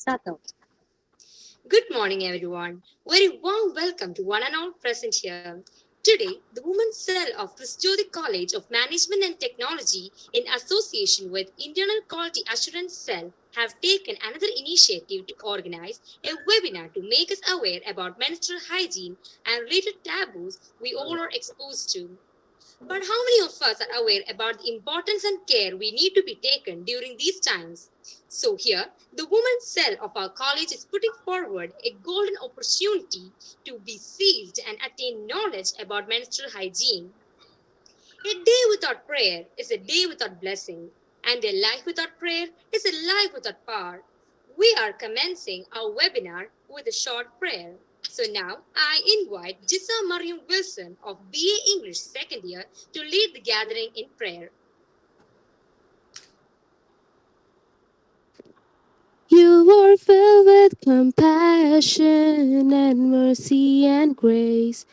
Sato. Good morning, everyone. Very warm welcome to one and all present here. Today, the Women's Cell of Christjodi College of Management and Technology, in association with Internal Quality Assurance Cell, have taken another initiative to organize a webinar to make us aware about menstrual hygiene and related taboos we all are exposed to. But how many of us are aware about the importance and care we need to be taken during these times? So, here, the women's cell of our college is putting forward a golden opportunity to be seized and attain knowledge about menstrual hygiene. A day without prayer is a day without blessing, and a life without prayer is a life without power. We are commencing our webinar with a short prayer. So now I invite Jissa Mariam Wilson of BA English second year to lead the gathering in prayer. You are filled with compassion and mercy and grace,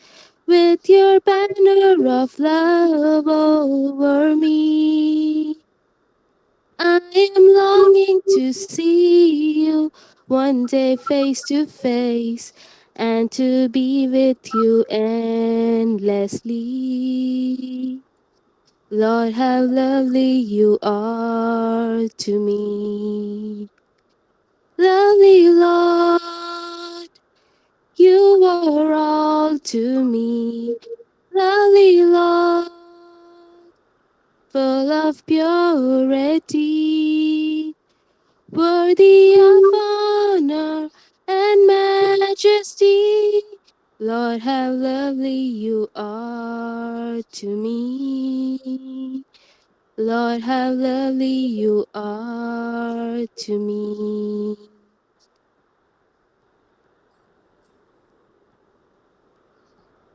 with your banner of love over me. I am longing to see you one day face to face and to be with you endlessly. Lord, how lovely you are to me. Lovely Lord, you are all to me. Lovely Lord, full of purity, worthy of honor and majesty. Lord, how lovely you are to me. Lord, how lovely you are to me.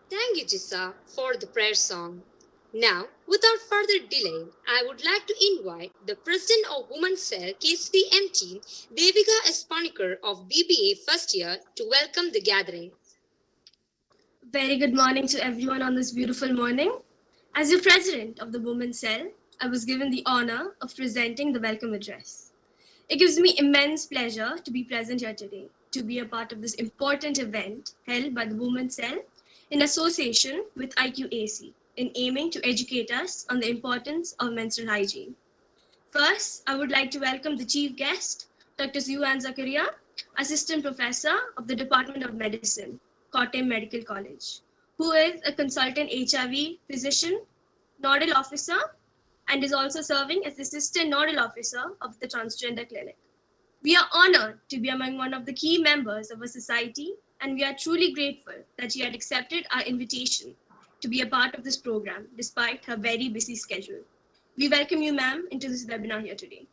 Thank you, Jissa, for the prayer song. Now, without further delay, I would like to invite the President of Women's Cell KCMT, Devika Espanikar of BBA first year, to welcome the gathering. Very good morning to everyone on this beautiful morning. As your president of the Women's Cell, I was given the honor of presenting the welcome address. It gives me immense pleasure to be present here today, to be a part of this important event held by the Women's Cell in association with IQAC in aiming to educate us on the importance of menstrual hygiene. First, I would like to welcome the chief guest, Dr. Zachariah, Assistant Professor of the Department of Medicine, Kottayam Medical College, who is a consultant HIV physician, nodal officer, and is also serving as the Assistant Nodal Officer of the Transgender Clinic. We are honored to be among one of the key members of our society, and we are truly grateful that she had accepted our invitation to be a part of this program despite her very busy schedule. We welcome you, ma'am, into this webinar here today.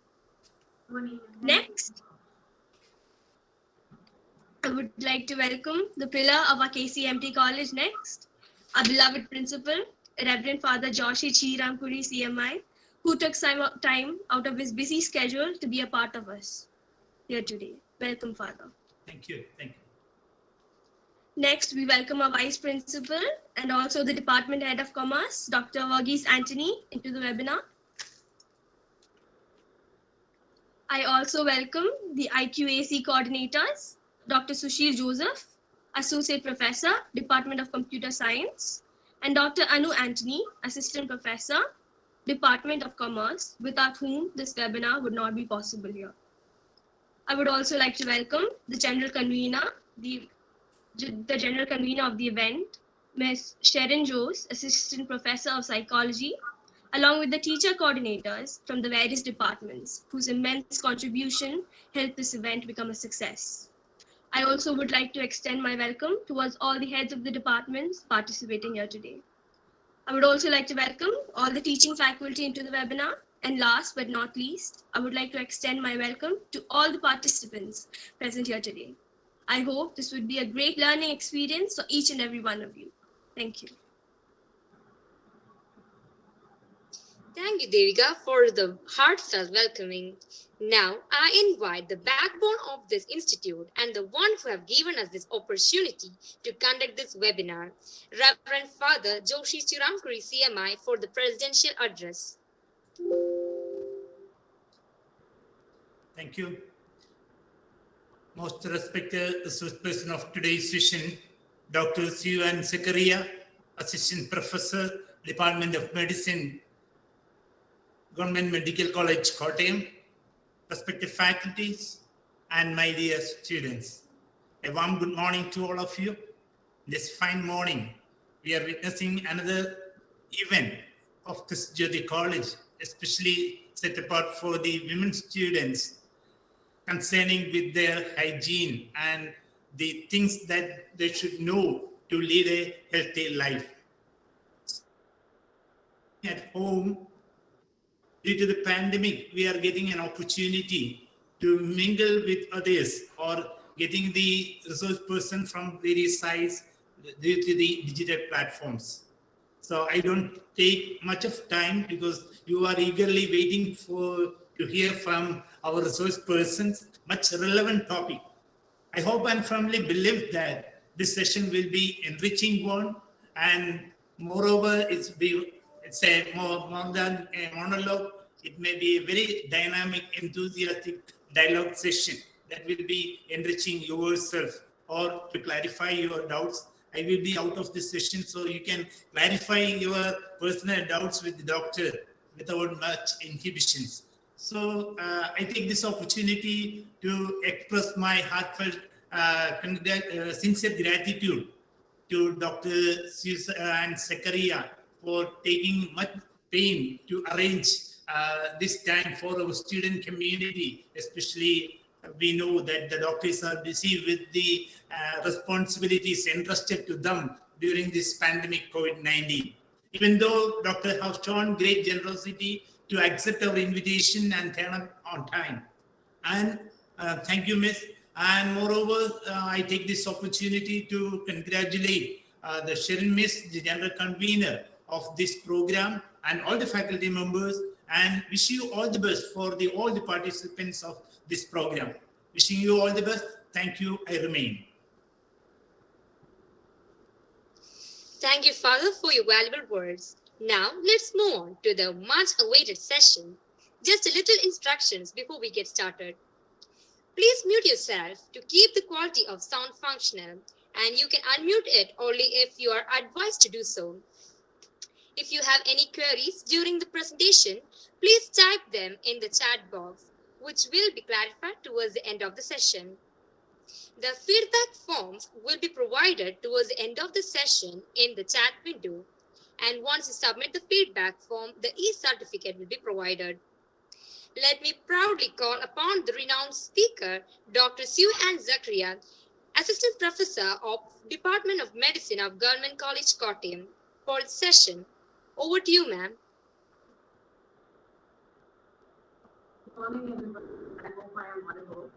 Next, I would like to welcome the pillar of our KCMT College next, our beloved principal, Reverend Father Joshi Chiramkuri CMI, who took time out of his busy schedule to be a part of us here today. Welcome, Father. Thank you. Thank you. Next, we welcome our Vice Principal and also the Department Head of Commerce, Dr. Verghese Anthony, into the webinar. I also welcome the IQAC coordinators, Dr. Sushil Joseph, Associate Professor, Department of Computer Science, and Dr. Anu Anthony, Assistant Professor, Department of Commerce, without whom this webinar would not be possible here. I would also like to welcome the General Convener, the General Convener of the event, Ms. Sharon Jose, Assistant Professor of Psychology, along with the teacher coordinators from the various departments whose immense contribution helped this event become a success. I also would like to extend my welcome towards all the heads of the departments participating here today. I would also like to welcome all the teaching faculty into the webinar. And last but not least, I would like to extend my welcome to all the participants present here today. I hope this would be a great learning experience for each and every one of you. Thank you. Thank you, Devika, for the heartfelt welcoming. Now, I invite the backbone of this institute and the one who have given us this opportunity to conduct this webinar, Reverend Father Joshi Chiramkuri CMI, for the presidential address. Thank you. Most respected resource person of today's session, Dr. Zachariah, Assistant Professor, Department of Medicine, Government Medical College, Kottayam, respected faculties, and my dear students. A warm good morning to all of you. This fine morning, we are witnessing another event of this Jyoti College, especially set apart for the women students concerning with their hygiene and the things that they should know to lead a healthy life. At home, due to the pandemic, we are getting an opportunity to mingle with others or getting the resource person from various sides due to the digital platforms. So I don't take much of time because you are eagerly waiting to hear from our resource persons, much relevant topic. I hope and firmly believe that this session will be enriching one, and moreover, it's a more than a monologue. It may be a very dynamic, enthusiastic dialogue session that will be enriching yourself or to clarify your doubts. I will be out of this session so you can clarify your personal doubts with the doctor without much inhibitions. So I take this opportunity to express my heartfelt, sincere gratitude to Dr. and Zachariah for taking much pain to arrange this time for our student community, especially we know that the doctors are busy with the responsibilities entrusted to them during this pandemic COVID-19. Even though doctor have shown great generosity to accept our invitation and turn up on time. And thank you, Miss. And moreover, I take this opportunity to congratulate the Sherin Miss, the general convener of this program, and all the faculty members, and wish you all the best for all the participants of this program. Wishing you all the best. Thank you. I remain. Thank you, Father, for your valuable words. Now, let's move on to the much awaited session. Just a little instructions before we get started. Please mute yourself to keep the quality of sound functional, and you can unmute it only if you are advised to do so. If you have any queries during the presentation, please type them in the chat box, which will be clarified towards the end of the session. The feedback forms will be provided towards the end of the session in the chat window. And once you submit the feedback form, the e-certificate will be provided. Let me proudly call upon the renowned speaker, Dr. Zachariah, Assistant Professor of Department of Medicine of Government College, Kottayam, for the session. Over to you, ma'am. Good morning, everybody. I hope I am audible.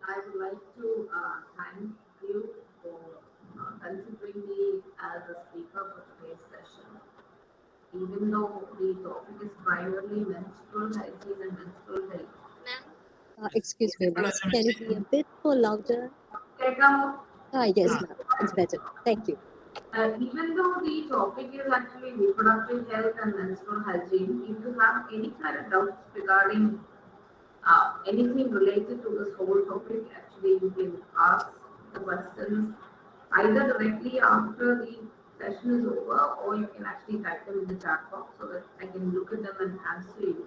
I would like to thank you for considering me as a speaker for today's session. Even though the topic is primarily menstrual hygiene and menstrual health. Ma'am? Excuse me, ma'am. Can you be a bit more louder? Yes, ma'am. It's better. Thank you. Even though the topic is actually reproductive health and menstrual hygiene, if you have any kind of doubts regarding anything related to this whole topic, actually you can ask the questions either directly after the session is over, or you can actually type them in the chat box so that I can look at them and answer you.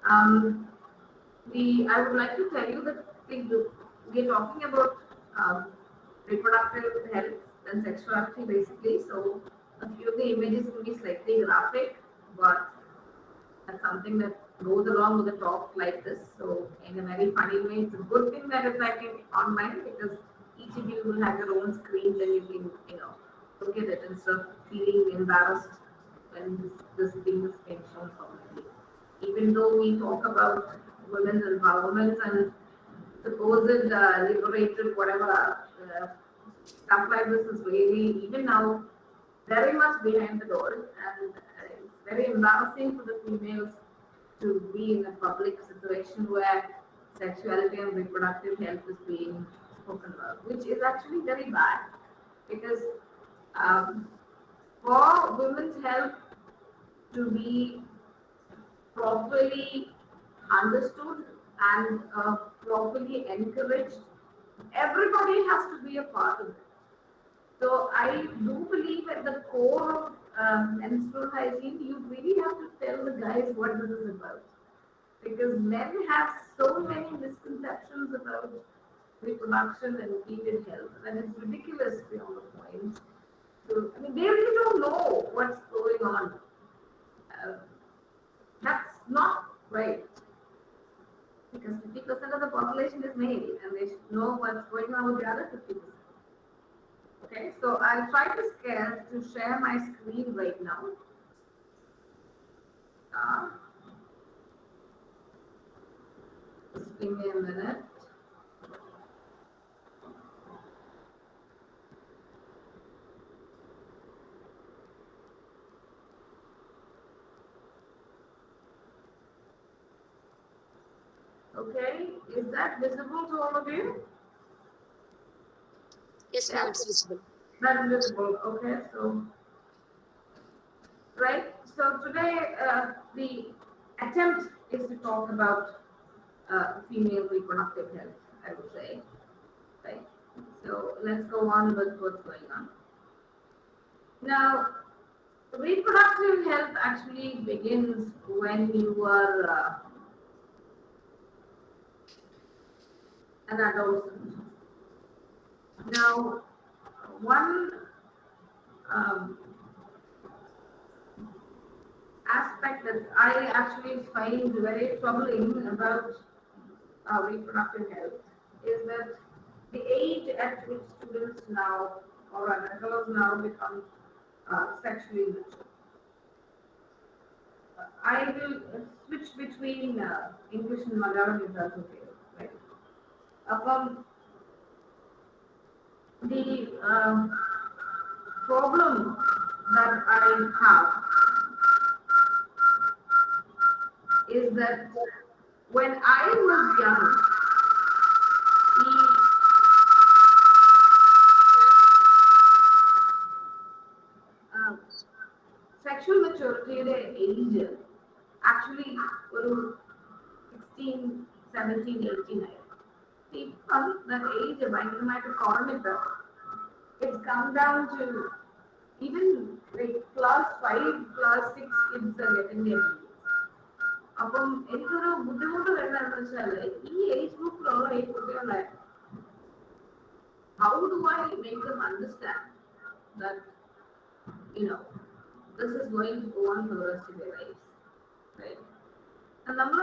I would like to tell you that we are talking about reproductive health and sexuality basically. So a few of the images will be slightly graphic, but that's something that goes along with a talk like this. So in a very funny way, it's a good thing that it's like online, because each of you will have your own screens and you can, look at it instead of feeling embarrassed when this thing is being shown publicly. Even though we talk about women's empowerment and supposed liberated, whatever, stuff like this is really, even now, very much behind the doors, and it's very embarrassing for the females to be in a public situation where sexuality and reproductive health is being spoken about, which is actually very bad, because for women's health to be properly understood and properly encouraged, everybody has to be a part of it. So I do believe at the core of menstrual hygiene, you really have to tell the guys what this is about. Because men have so many misconceptions about reproduction and period health, and it's ridiculous beyond the point. So, I mean, they really don't know what's going on. That's not right. Because 50% of the population is male, and they should know what's going on with the other 50%. Okay, so I'll try to share my screen right now. Just give me a minute. Okay, is that visible to all of you? Yes, ma'am, it's visible. That's visible. Okay, so right. So today the attempt is to talk about female reproductive health, I would say. Right. So let's go on with what's going on. Now, reproductive health actually begins when you are an adolescent. Now, one aspect that I actually find very troubling about reproductive health is that the age at which students now or adults now become sexually mature. I will switch between English and Malayalam if that's okay, right? The problem that I have is that when I was young, sexual maturity age actually 16, 17, 18. People that age it's come down to even like class 5, class 6 kids are getting their periods. അപ്പം എനിക്കൊരു ബുദ്ധിമുട്ട് വരുന്നതെന്ന് വെച്ചാല് ഈ age ഗ്രൂപ്പിലുള്ള ഈ കുട്ടികളെ how do I make them understand that this is going to go on for the rest of their lives, right? And നമ്മൾ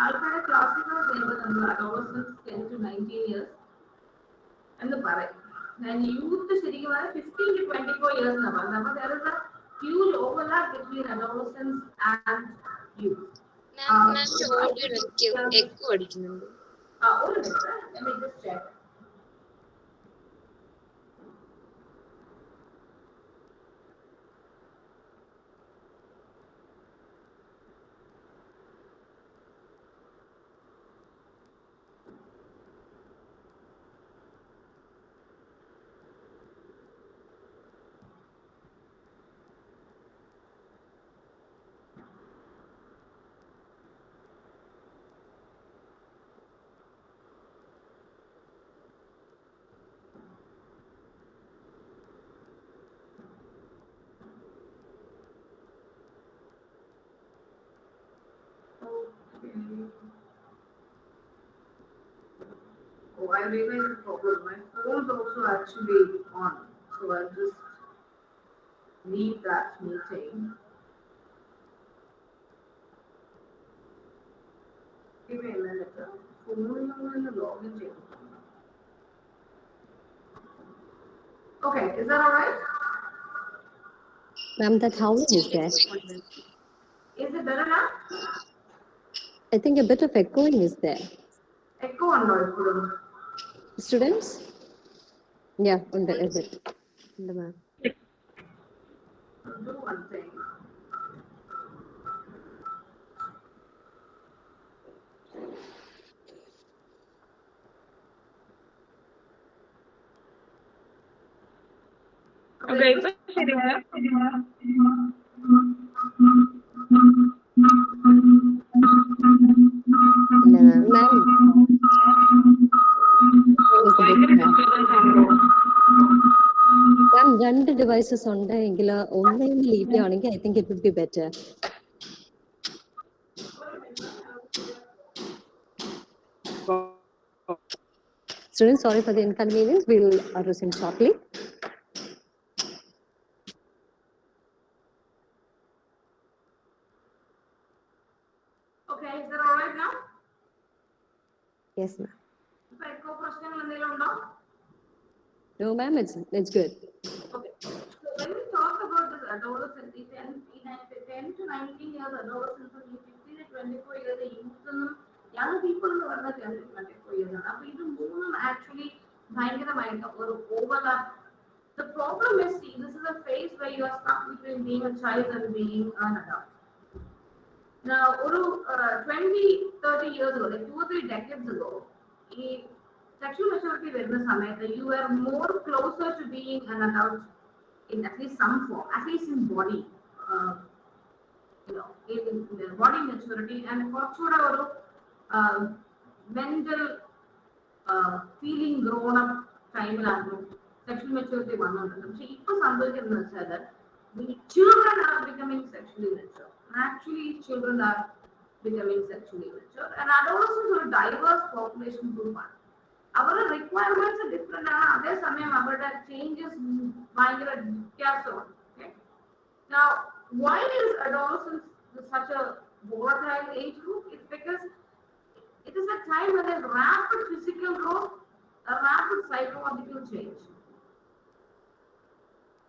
ആൾക്കാരെ ക്ലാസിക്കൽ ചെയ്യുമ്പോൾ നമ്മൾ adolescents 10 to 19 years എന്ന് പറയും. And youth ശരിക്കും 15 to 24 years എന്നാ പറയുന്നത്. അപ്പോൾ there is a huge overlap between adolescents and youth. Echo അടിക്കുന്നുണ്ട്. ഒരു minute, let me just check. Oh, I realized the problem. My phone is also actually on, so I'll just leave that meeting. Give me a minute. Login. Okay, is that all right? Ma'am, that howling is there. Is it better now? I think a bit of echoing is there. Echo on no. Students? Yeah, under a bit. Under ma'am. Do one thing. Okay, ശരിയാണ്. Ma'am, രണ്ട് devices ഉണ്ടെങ്കിൽ ഒന്നെങ്കിൽ leave ചെയ്യുകയാണെങ്കിൽ I think it would be better. Students, sorry for the inconvenience. We'll resume shortly. Okay, is that all right now? Yes, ma'am. ഇപ്പൊ echo പ്രശ്നങ്ങൾ എന്തെങ്കിലും ഉണ്ടോ? No, ma'am, it's good. Okay. So when we talk about this adolescent, the 10 to 19 years adolescence, the 15 to 24 years the youth, young people എന്ന് പറഞ്ഞാൽ 10 to 24 years ആണ്. അപ്പൊ ഇത് മൂന്നും actually ഭയങ്കരമായിട്ട് ഒരു overlap. The problem is, see, this is a phase where you are stuck between being a child and being an adult. Now, 20, 30 years ago, like 2 or 3 decades ago, sexual maturity വരുന്ന സമയത്ത് you were more closer to being an adult in at least some form, at least in body, in the body maturity, and കുറച്ചുകൂടെ ഒരു mental feeling grown up ടൈമിലായിരുന്നു sexual maturity വന്നുകൊണ്ടിരുന്നത്. പക്ഷെ ഇപ്പൊ സംഭവിക്കുന്നത് വെച്ചാൽ the children are becoming sexually mature. Actually, children are becoming sexually mature, and adolescents are a diverse population group. Our requirements are different. At the same time, our changes ഭയങ്കര വ്യത്യാസമാണ്. Now, why is adolescence such a volatile age group? It's because it is a time when there's rapid physical growth, a rapid psychological change.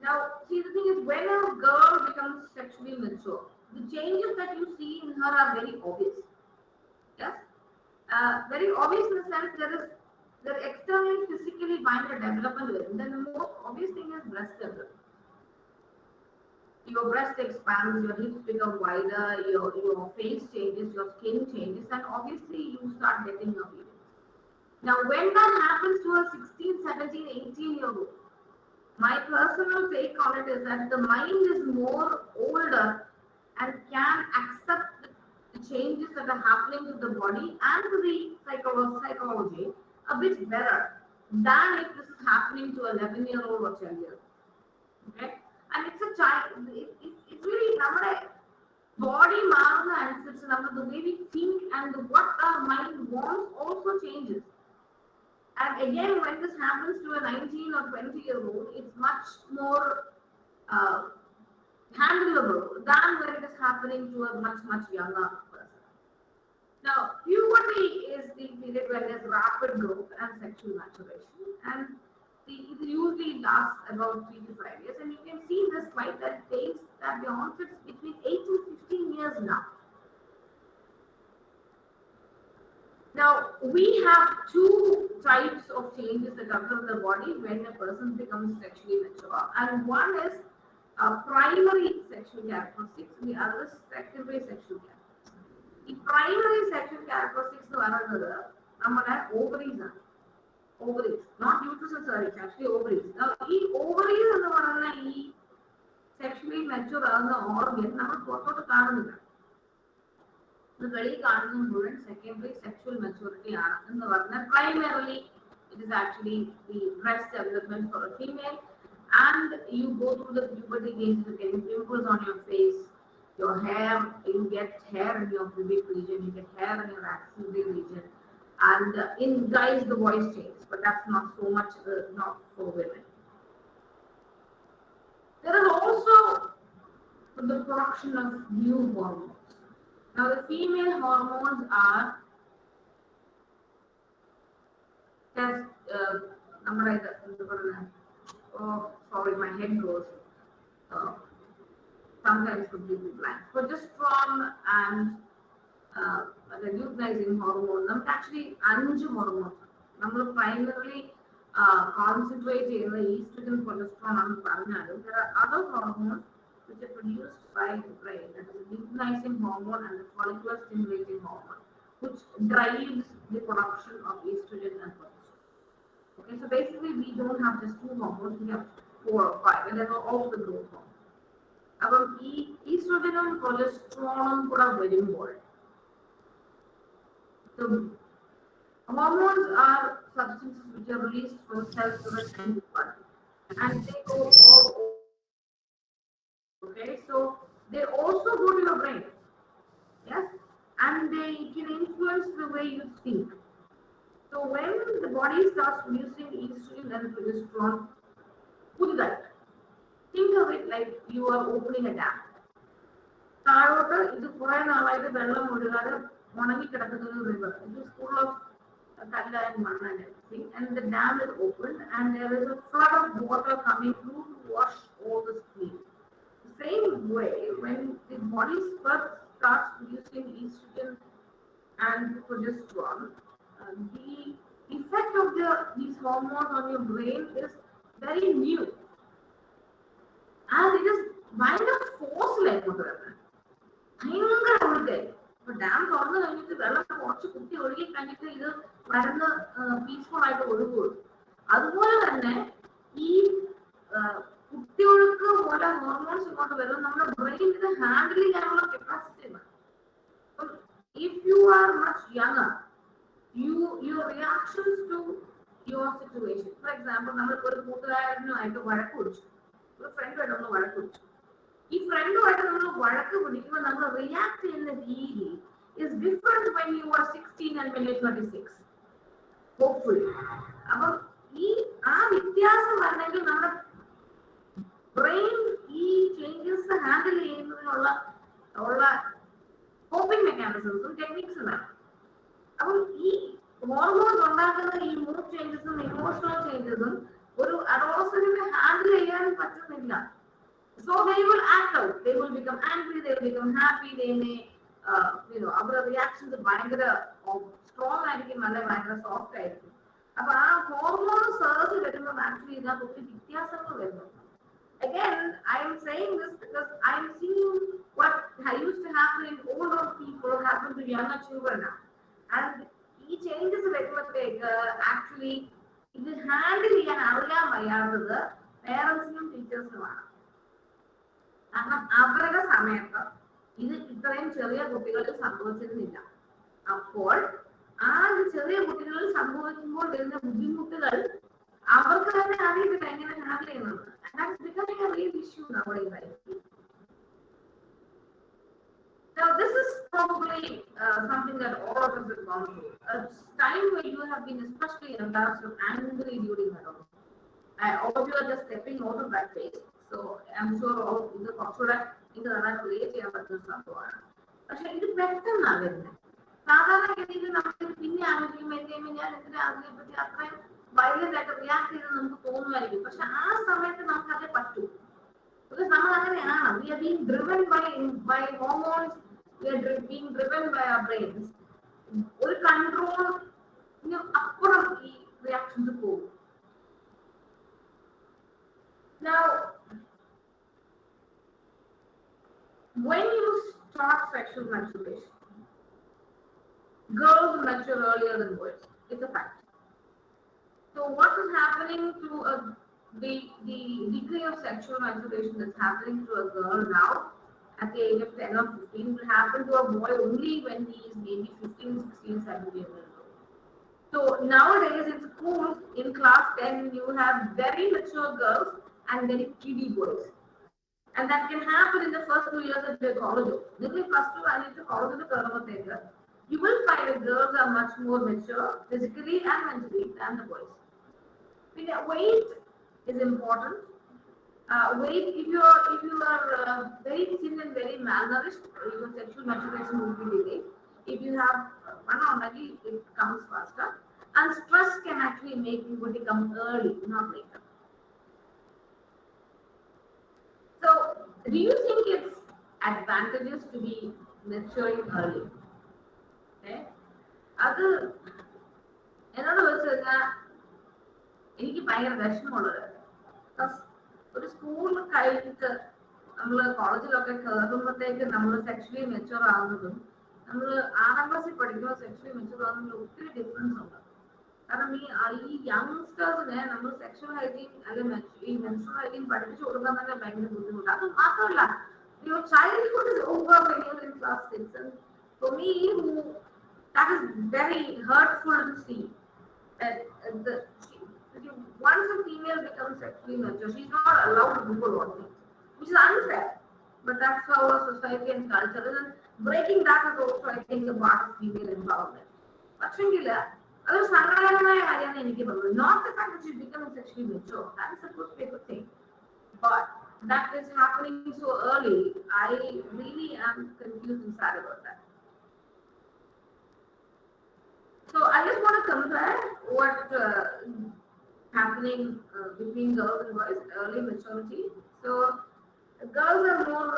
Now, see, the thing is, when a girl becomes sexually mature, the changes that you see in her are very obvious. Yes, very obvious in the sense there externally, physically, mind development. Then the most obvious thing is breast development. Your breast expands, your hips become wider, your face changes, your skin changes, and obviously you start getting your period. Now, when that happens to a 16, 17, 18-year-old, my personal take on it is that the mind is more older and can accept the changes that are happening to the body and to the psychology a bit better than if this is happening to an 11-year-old or 12-year-old. Okay? And it's a child, it's really our body and the way we think and what our mind wants also changes. And again, when this happens to a 19 or 20-year-old, it's much more handleable than when it is happening to a much, much younger person. Now, puberty is the period when there's rapid growth and sexual maturation, and it usually lasts about 3 to 5 years. And you can see in this slide that states that the onset is between 8 to 15 years now. Now, we have 2 types of changes that occur in the body when a person becomes sexually mature. And one is primary sexual characteristics, and the other is secondary sexual characteristics. The primary sexual characteristics are ovaries. Ovaries, not uterus and cervix, actually ovaries. Now, these ovaries are sexually mature organ. The very cardinal secondary sexual maturity. Primarily, it is actually the breast development for a female, and you go through the puberty gains, you get pimples on your face, your hair, you get hair in your pubic region, you get hair in your axillary region, and in guys the voice changes, but that's not so much not for women. There is also the production of new hormones. Now, the female hormones are sorry, my head goes sometimes completely blank. Progesterone and the luteinizing hormone, actually 5 hormones. We primarily concentrate in the estrogen, progesterone, and there are other hormones which are produced by the brain. That is the luteinizing hormone and the follicular stimulating hormone, which drives the production of estrogen and progesterone. Okay, so basically we don't have just 2 hormones, we have 4 or 5, and then all the growth hormones. Estrogen and progesterone are very important. So, hormones are substances which are released from cells in the body. and they go all over. Okay, so they also go to your brain. Yes, and they can influence the way you think. So when the body starts producing estrogen and progesterone, put that. Think of it like you are opening a dam. താഴോട്ട് ഇത് കുറെ നാളായിട്ട് വെള്ളം ഒഴുകാതെ ഉണങ്ങി കിടക്കുന്ന ഒരു river. It is full of kalla and manna and everything, and the dam is opened, and there is a flood of water coming through to wash all the stream. The same way, when the body first starts producing estrogen and progesterone, the effect of these hormones on your brain is very new, and it is kind of force like ഭയങ്കര ഒഴുകായി. ഇപ്പൊ dam തുറന്നു കഴിഞ്ഞിട്ട് വെള്ളം കുറച്ച് കുത്തി ഒഴുകി കഴിഞ്ഞിട്ട് ഇത് വരുന്ന പീസ്ഫുൾ ആയിട്ട് ഒഴുകുള്ളൂ. അതുപോലെ തന്നെ ഈ കുത്തിയൊഴുക്ക് പോലെ ഹോർമോൺസ് ഇങ്ങോട്ട് വരും, നമ്മുടെ ബ്രെയിനിന് ഹാൻഡിൽ ചെയ്യാനുള്ള കപ്പാസിറ്റി ഉണ്ട്. If you are much younger, your reactions to your situation, for example, നമ്മളിപ്പോ ഒരു കൂട്ടുകാരനുമായിട്ട് വഴക്ക് പിടിച്ചു, ഒരു ഫ്രണ്ടുമായിട്ടൊന്ന് വഴക്ക് പിടിച്ചു. ഈ ഫ്രണ്ടുമായിട്ട് നമ്മൾ വഴക്ക് പിടിക്കുമ്പോൾ നമ്മൾ റിയാക്ട് ചെയ്യുന്ന രീതി is different when you are 16 and when you are 26. Hopefully. അപ്പം ആ വ്യത്യാസം വരണമെങ്കിൽ നമ്മുടെ ബ്രെയിൻ ഈ ചേഞ്ചസ് ഹാൻഡിൽ ചെയ്യുന്നതിനുള്ള കോപ്പിംഗ് മെക്കാനിസംസും ടെക്നിക്സും വേണം. അപ്പം ഈ ഹോർമോൺസ് ഉണ്ടാക്കുന്ന ഈ മൂഡ് ചേഞ്ചസും ഇമോഷണൽ ചേഞ്ചസും ഒരു അഡോളസന്റിനെ ഹാൻഡിൽ ചെയ്യാൻ പറ്റുന്നില്ല. So they will act out. They will become angry. They will become happy. They may, our reactions are ഭയങ്കര strong ആയിരിക്കും, അല്ലെ ഭയങ്കര സോഫ്റ്റ് ആയിരിക്കും. അപ്പൊ ആ ഹോർമോൺ സർജ് വരുമ്പോൾ ആക്ച്വലി ഇതിനകത്ത് ഒത്തിരി വ്യത്യാസങ്ങൾ വരുന്നു. Again, I am saying this because I am seeing what used to happen in older people happen to younger children now. And ഈ ചേഞ്ചസ് വരുമ്പോഴത്തേക്ക് ആക്ച്വലി ഇത് ഹാൻഡിൽ ചെയ്യാൻ അറിയാൻ വയ്യാത്തത് പേരൻസിനും ടീച്ചേഴ്സിനുമാണ്. കാരണം അവരുടെ സമയത്ത് ഇത് ഇത്രയും ചെറിയ കുട്ടികളിൽ സംഭവിച്ചിരുന്നില്ല. അപ്പോൾ ആ ചെറിയ കുട്ടികളിൽ സംഭവിക്കുമ്പോൾ വരുന്ന ബുദ്ധിമുട്ടുകൾ അവർക്ക് തന്നെ അറിയത്തില്ല എങ്ങനെ ഹാൻഡിൽ ചെയ്യുന്നത്. That's becoming a real issue nowadays. Now, this is probably something that all of us have gone through. A time where you have been especially embarrassed or angry during that. All of you are just stepping out of that phase. So I'm sure all the culture in the create ചെയ്യാൻ പറ്റുന്ന സംഭവമാണ്. പക്ഷെ ഇത് പെട്ടെന്നാണ് വരുന്നത്. സാധാരണഗതിയിൽ നമുക്ക് പിന്നെ ആലോചിക്കുമ്പോൾ ഞാൻ എന്തിനാ അതിനെപ്പറ്റി അത്രയും വൈലന്റ് ആയിട്ട് റിയാക്ട് ചെയ്ത് നമുക്ക് തോന്നുമായിരിക്കും. പക്ഷെ ആ സമയത്ത് നമുക്ക് അതേ പറ്റൂ. Because നമ്മൾ അങ്ങനെയാണ്. We are being driven by hormones. We are being driven by our brains. ഒരു കൺട്രോളിന് അപ്പുറം ഈ റിയാക്ഷൻസ് പോകും. Now, when you start sexual masturbation, girls mature earlier than boys. It's a fact. So what is happening to the degree of sexual masturbation that's happening to a girl now at the age of 10 or 15 will happen to a boy only when he is maybe 15, 16, 17 years old. So nowadays in schools, in class 10, you have very mature girls and very kiddie boys. And that can happen in the first 2 years of their college. Maybe first 2 and into college, you will find that girls are much more mature physically and mentally than the boys. Weight is important. Weight, if you are very thin and very malnourished, your sexual maturation will be delayed. If you have one already, it comes faster. And stress can actually make puberty come early, not later. So, do you think it's advantageous to be maturing early? Okay. അത് എന്നോട് വെച്ചാൽ എനിക്ക് ഭയങ്കര വിഷമമുള്ളത് ഒരു school കഴിഞ്ഞിട്ട് നമ്മൾ കോളേജിലൊക്കെ കയറുമ്പോഴത്തേക്ക് നമ്മൾ സെക്ഷലി മെച്ചുവർ ആവുന്നതും നമ്മൾ 6ാം ക്ലാസ്സിൽ പഠിക്കുമ്പോൾ സെക്ഷലി മെച്ചുവർ ആവുന്നതിൽ ഒത്തിരി ഡിഫറൻസ് ഉണ്ട്. കാരണം ഈ യങ്സ്റ്റേഴ്സിനെ നമ്മൾ സെക്ഷൽ ഹൈജീൻ അല്ലെങ്കിൽ ഈ മെൻസ്ട്രൽ ഹൈജീൻ പഠിപ്പിച്ചു കൊടുക്കാൻ തന്നെ ഭയങ്കര ബുദ്ധിമുട്ട്. അത് മാത്രമല്ല, your childhood is over when you're in class 6. And for me, that is very hurtful to see. That once a female becomes sexually mature, she's not allowed to do a lot of things, which is unfair. But that's how our society and culture is. And breaking that is also, I think, a part of female empowerment. But not the fact that she's becoming sexually mature. That is supposed to be a good thing. But that is happening so early. I really am confused and sad about that. So I just want to compare what happening between girls and boys at early maturity. So girls are more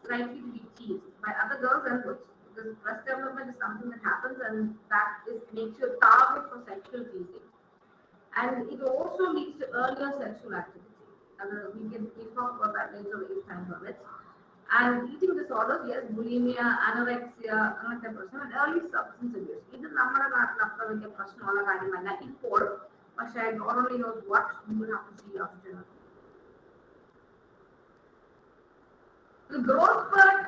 likely to be teased by other girls and boys, because breast development is something that happens, and that makes you a target for sexual teasing. And it also leads to earlier sexual activity. We talk about that later if time permits. And eating disorders, yes, bulimia, anorexia, and early substance abuse. This is a question. But God only knows what you will have to see after. The growth spurt,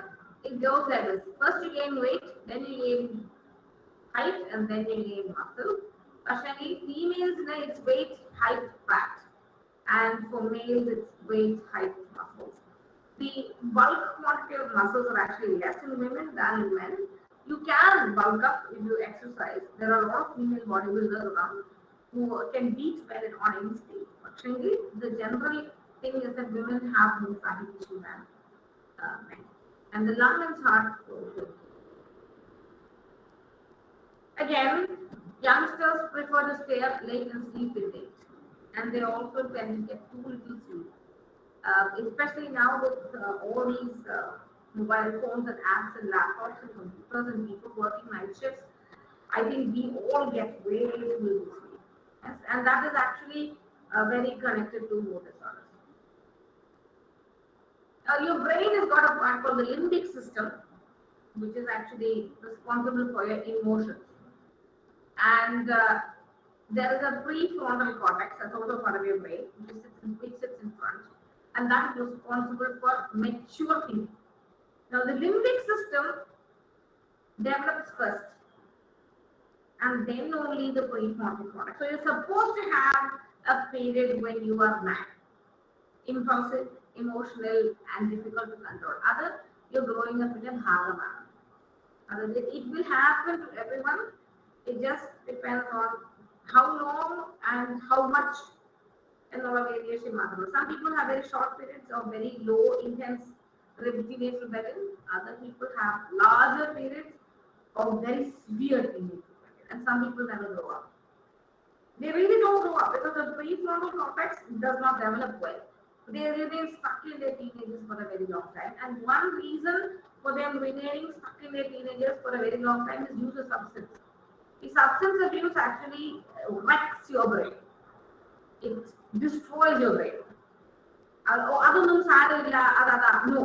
it goes like this. First you gain weight, then you gain height, and then you gain muscle. Actually, females, it's weight, height, fat. And for males, it's weight, height, muscles. The bulk quantity of muscles are actually less in women than in men. You can bulk up if you exercise. There are a lot of female bodybuilders around who can beat men on instinct. Actually, the general thing is that women have more fatty tissue than men. And the lung and heart also. Again, youngsters prefer to stay up late and sleep till late. And they also tend to get too little sleep. Especially now with all these mobile phones and apps and laptops and computers and people working night shifts, I think we all get way too little sleep. Yes? And that is actually very connected to mood disorders. Your brain has got a part called the limbic system, which is actually responsible for your emotions. And there is a prefrontal cortex, that's also part of your brain, which sits in front. And that is responsible for mature thinking. Now, the limbic system develops first, and then only the prefrontal cortex. So, you're supposed to have a period when you are mad, impulsive, emotional, and difficult to control. Other, you're growing up in a harder manner. It will happen to everyone. It just depends on how long and how much and all of variation matters. Some people have very short periods of very low intense repetitive pattern. Other people have larger periods of very severe teenage pattern. And some people never grow up. They really don't grow up because the prefrontal cortex does not develop well. They remain stuck in their teenagers for a very long time. And one reason for them remaining stuck in their teenagers for a very long time is use of substance. The substance abuse actually wrecks your brain. It destroys your brain. No,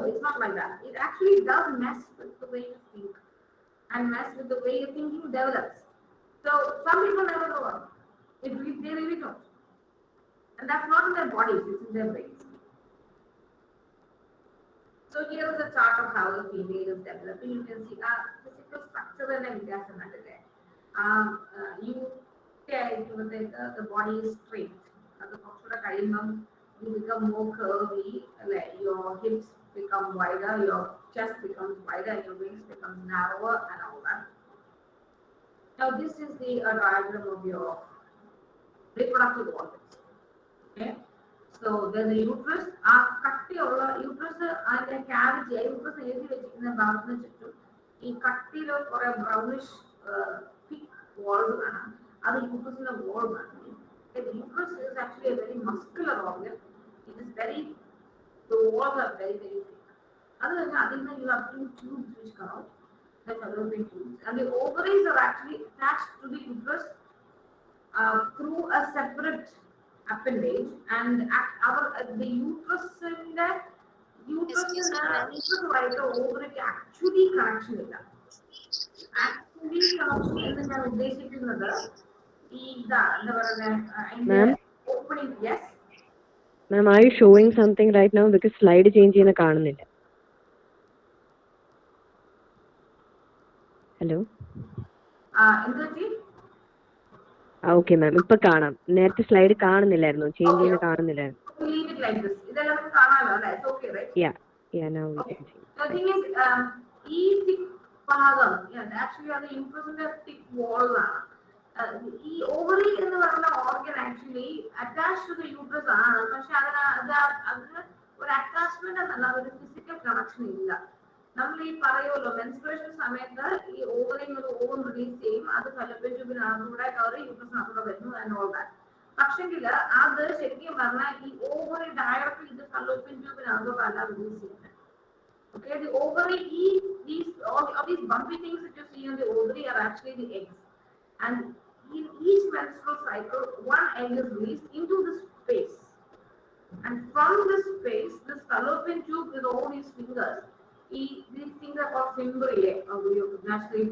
it's not like that. It actually does mess with the way you think and mess with the way your thinking develops. So some people never grow up. They really don't. And that's not in their bodies, it's in their brains. So here is a chart of how the female is developing. You can see physical structure and vidyasam under there. The body is straight. You become more curvy, like your hips become wider, your chest becomes wider, and your wings become narrower, and all that. Now this is the diagram of your reproductive organs. Okay, so there's a uterus. Uterus and a cavity. Uterus in the brownish, in for a brownish thick walls. Other uterus in a wall. The uterus is actually a very muscular organ. It is the walls are very, very thick. Other than that, you have two tubes which come out, the fallopian tubes. And the ovaries are actually attached to the uterus through a separate appendage. And the uterus in the uterus the ovary actually connection with that. Actually connection in the Ma'am? opening, yes. Ma'am, are you showing something right now? Because slide change in the Hello? Okay ma'am, ഇപ്പൊ കാണാം. നേരത്തെ slide കാണുന്നില്ലായിരുന്നു, change ചെയ്യുന്ന കാണുന്നില്ലായിരുന്നു. Leave it like this. ഇതെല്ലാം കാണാമല്ലോ അല്ലേ? It's okay, right? Yeah, now we can see. The thing is, ഈ thick ഭാഗം, actually അത് uterusന്റെ thick wall ആണ്. ഈ ovary എന്ന് പറയുന്ന organ actually attached to the uterus ആണ്. പക്ഷെ അതിന് ഒരു attachment എന്നല്ല, ഒരു physical connection ഇല്ല. നമ്മൾ ഈ പറയുമല്ലോ മെൻസ്ട്രേഷൻ സമയത്ത് ഈ ഓവറിൽ ഒരു ഓവൻ റിലീസ് ചെയ്യും, അത് ഫലപ്പിൻ ട്യൂബിനകത്തൂടെ കയറി യൂട്രസിനകത്തൂടെ വരുന്നു ആൻഡ് ഓൾ ദാറ്റ്. പക്ഷെങ്കിൽ അത് ശരിക്കും പറഞ്ഞാൽ ഈ ഓവറി ഡയറക്റ്റ് ഇത് ഫലപ്പിൻ ട്യൂബിനകത്തോട്ടല്ല റിലീസ് ചെയ്യുന്നത്. Okay, the ovary, all these bumpy things that you see in the ovary are actually the eggs. And in each menstrual cycle, one egg is released into this space. And from this space, this fallopian tube with all these fingers, these things are called fimbriae. Naturally,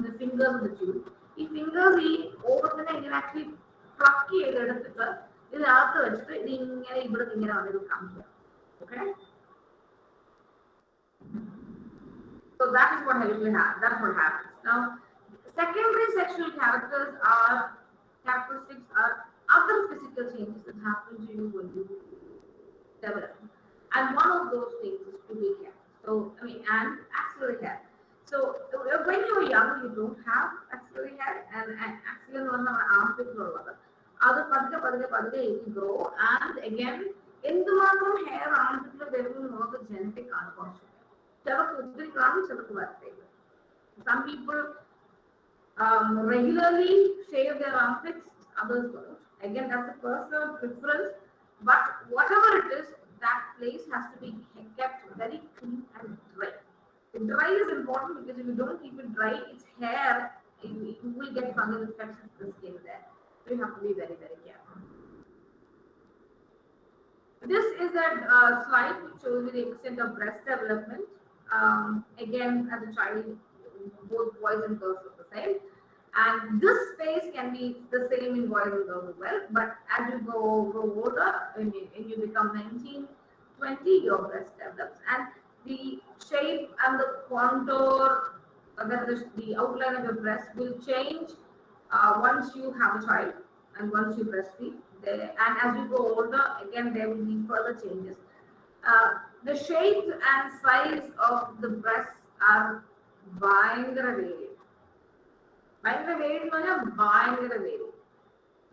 the fingers of the tube. These fingers, over the neck, actually pluck it. This after it comes here. Okay. So that is what that's what happens. Now, secondary sexual characteristics are other physical changes that happen to you when you develop. And one of those things is pubic hair. So, and axillary hair. So, when you're young, you don't have axillary hair, and axillary one of our armpit or other. Other padre, it will grow, and again, in the matter hair, armpit, there will be more the genetic unconscious. Some people regularly shave their armpits, others don't. Again, that's a personal preference. But whatever it is, that place has to be kept very clean and dry. Dry is important because if you don't keep it dry, its hair, you will get fungal infections in the skin there. So you have to be very, very careful. This is a slide which shows you the extent of breast development. Again, as a child, both boys and girls are the same. And this space can be the same in boys and girls as well. But as you go older, when you become 19, 20, your breast develops. And the shape and the contour, the outline of your breast will change once you have a child and once you breastfeed. And as you go older, again, there will be further changes. The shape and size of the breasts are ഭയങ്കര varied. ഭയങ്കര varied എന്ന് പറഞ്ഞാൽ ഭയങ്കര varied.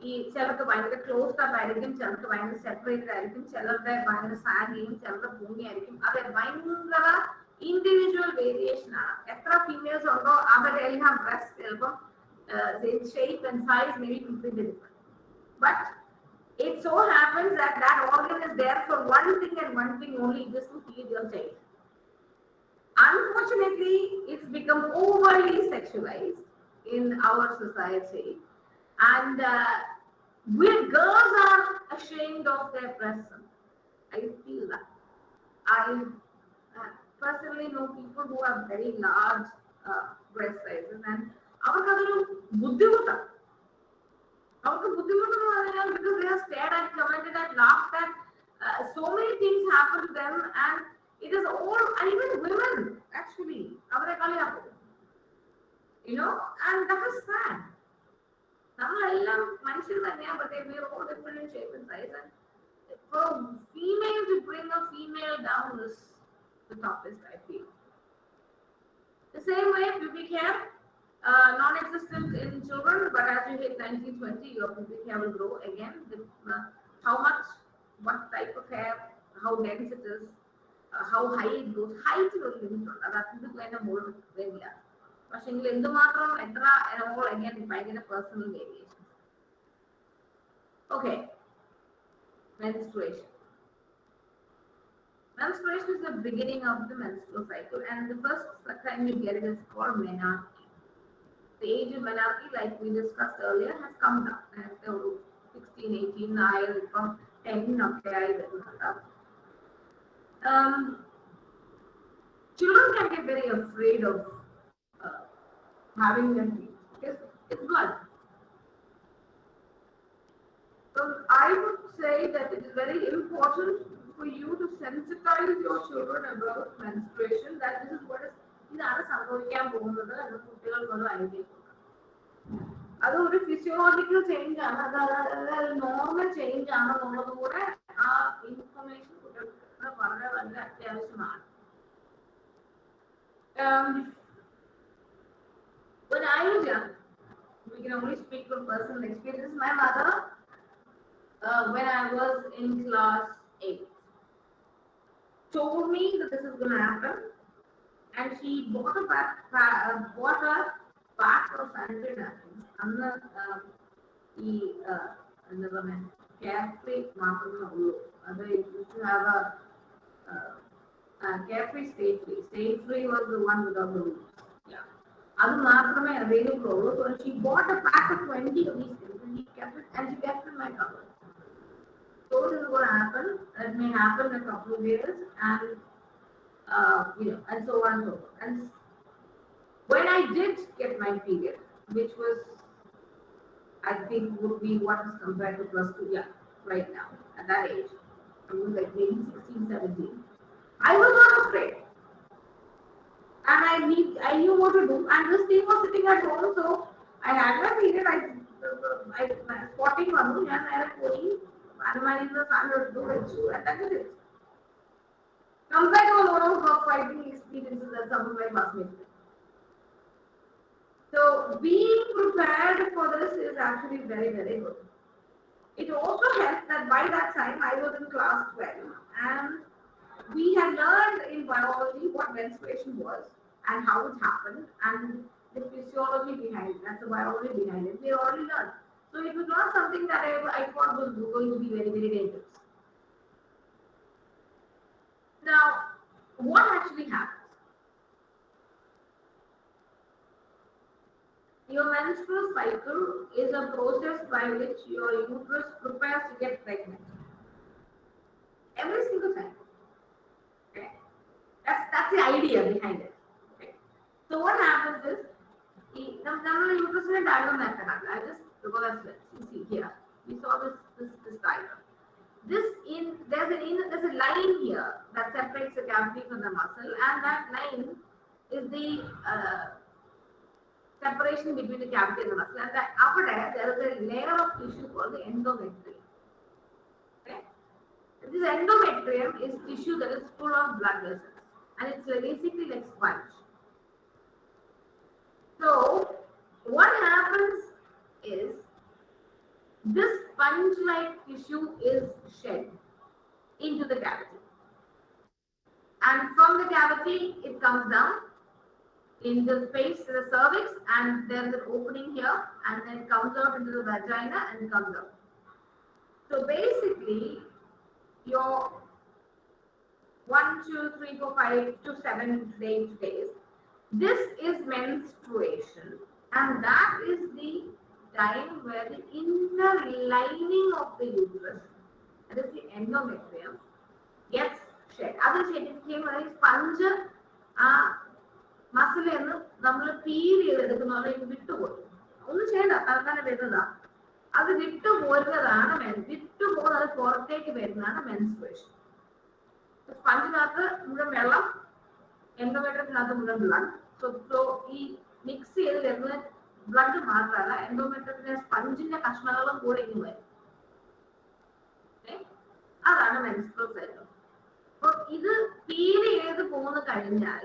ഈ ചിലർക്ക് ഭയങ്കര closed up ആയിരിക്കും, ചിലർക്ക് ഭയങ്കര സെപ്പറേറ്റഡ് ആയിരിക്കും, ചിലരുടെ ഭയങ്കര സാഗിയും, ചിലരുടെ ഭൂമിയായിരിക്കും. അത് ഭയങ്കര ഇൻഡിവിജ്വൽ വേരിയേഷൻ ആണ്. എത്ര ഫീമെയിൽസ് ഉണ്ടോ അവരെല്ലാം ബ്രസ്റ്റ് ചിലപ്പം shape and size may be completely different. But it so happens that that organ is there for one thing and one thing only, just to feed your child. Unfortunately, it's become overly sexualized in our society, and we girls are ashamed of their breasts. I feel that. I personally know people who have very large breast sizes, and avarkadu buddhimutta. Because they are stared at, commented at, laughed at. So many things happen to them, and it is all, and even women actually, and that is sad. But we are all different in shape and size, and for female to bring a female down is the toughest, I feel. The same way, pubic hair. Non-existent in children, but as you hit 19-20, your pubic hair will grow again. How much, what type of hair, how dense it is, how high it goes. Height is a limit. That's the more regular. But in the matter, and all again, if I get a personal variation. Okay. Menstruation. Menstruation is the beginning of the menstrual cycle, and the first time you get it is called menarche. The age of menarche, like we discussed earlier, has come down. 16, 18, now from 10, okay. Children can get very afraid of having them because it's blood. So I would say that it is very important for you to sensitize your children about menstruation, that this is what is ഇതാണ് സംഭവിക്കാൻ പോകുന്നത് എന്ന് കുട്ടികൾക്കൊരു idea കൊടുക്കണം. അത് ഒരു physiological change ആണ്, അത് normal change ആണെന്നുള്ളതും കൂടെ ആ ഇൻഫർമേഷൻ കുട്ടികൾക്ക് വളരെ വളരെ അത്യാവശ്യമാണ്. When I was young, we can only speak from personal experience. My mother, when I was in class 8, told me that this is going to happen, and she bought a pack of sanitary napkins. Anna എന്താ പറയുക, carefree മാത്രമേ ഉള്ളൂ. അത് used to have a carefree state free was the one without the rules. Yeah, അത് മാത്രമേ available ഉള്ളൂ. So she bought a pack of 20 of these things and she kept it in my cupboard. So this is what happened. It may happen in a couple of years, and and so on and so forth. And when I did get my period, which was, I think, would be what is compared to plus 2, yeah, right now, at that age, I was like maybe 16, 17. I was not afraid. And I knew what to do. And this thing was sitting at home, so I had my period. I spotting one, and I was going, and the sun was doing it, and that is it. Compared to a lot of fighting experiences that some of my classmates did. So being prepared for this is actually very, very good. It also helps that by that time I was in class 12, and we had learned in biology what menstruation was and how it happened and the physiology behind it, that's the biology behind it. We already learned. So it was not something that I thought was going to be very, very dangerous. Now, what actually happens? Your menstrual cycle is a process by which your uterus prepares to get pregnant. Every single time. Okay? That's the idea behind it. Okay? So what happens is, the uterus is a diagram method. I just because you see here. We saw this diagram. There's a line here that separates the cavity from the muscle, and that line is the separation between the cavity and the muscle. And that upper there is a layer of tissue called the endometrium. Okay? This endometrium is tissue that is full of blood vessels, and it's basically like sponge. So what happens is, this sponge-like tissue is shed into the cavity, and from the cavity it comes down in the space in the cervix, and there's an opening here, and then it comes out into the vagina and comes out. So basically, your 1, 2, 3, 4, 5 to 7 days, this is menstruation, and that is the time where the inner lining of the uterus, that is the endometrium, gets shed. Other ശരിക്കും sponge muscle എന്ന് നമ്മൾ peel ചെയ്തെടുക്കുന്ന വിട്ടുപോയി, ഒന്നും ചെയ്യണ്ട, തൽക്കാലം വരുന്നതാ. അത് വിട്ടുപോകുന്നത് പുറത്തേക്ക് വരുന്നതാണ് മെൻസ്ട്രുവേഷൻ. സ്പഞ്ചിനകത്ത് മുഴുവൻ വെള്ളം, എൻഡോമെട്രിയത്തിനകത്ത് മുഴുവൻ ബ്ലഡ്. സോ ഈ മിക്സ് ചെയ്ത് വരുന്ന ബ്ലഡ് മാത്രമല്ല, എൻഡോമെട്രിയത്തിലെ സ്പഞ്ചിന്റെ കഷ്ണങ്ങളും കൂടെ ഇനി വരും. അതാണ് മെൻസ്ട്രുവൽ സൈക്കിൾ. അപ്പൊ ഇത് പീൽ ചെയ്ത് പോന്ന് കഴിഞ്ഞാൽ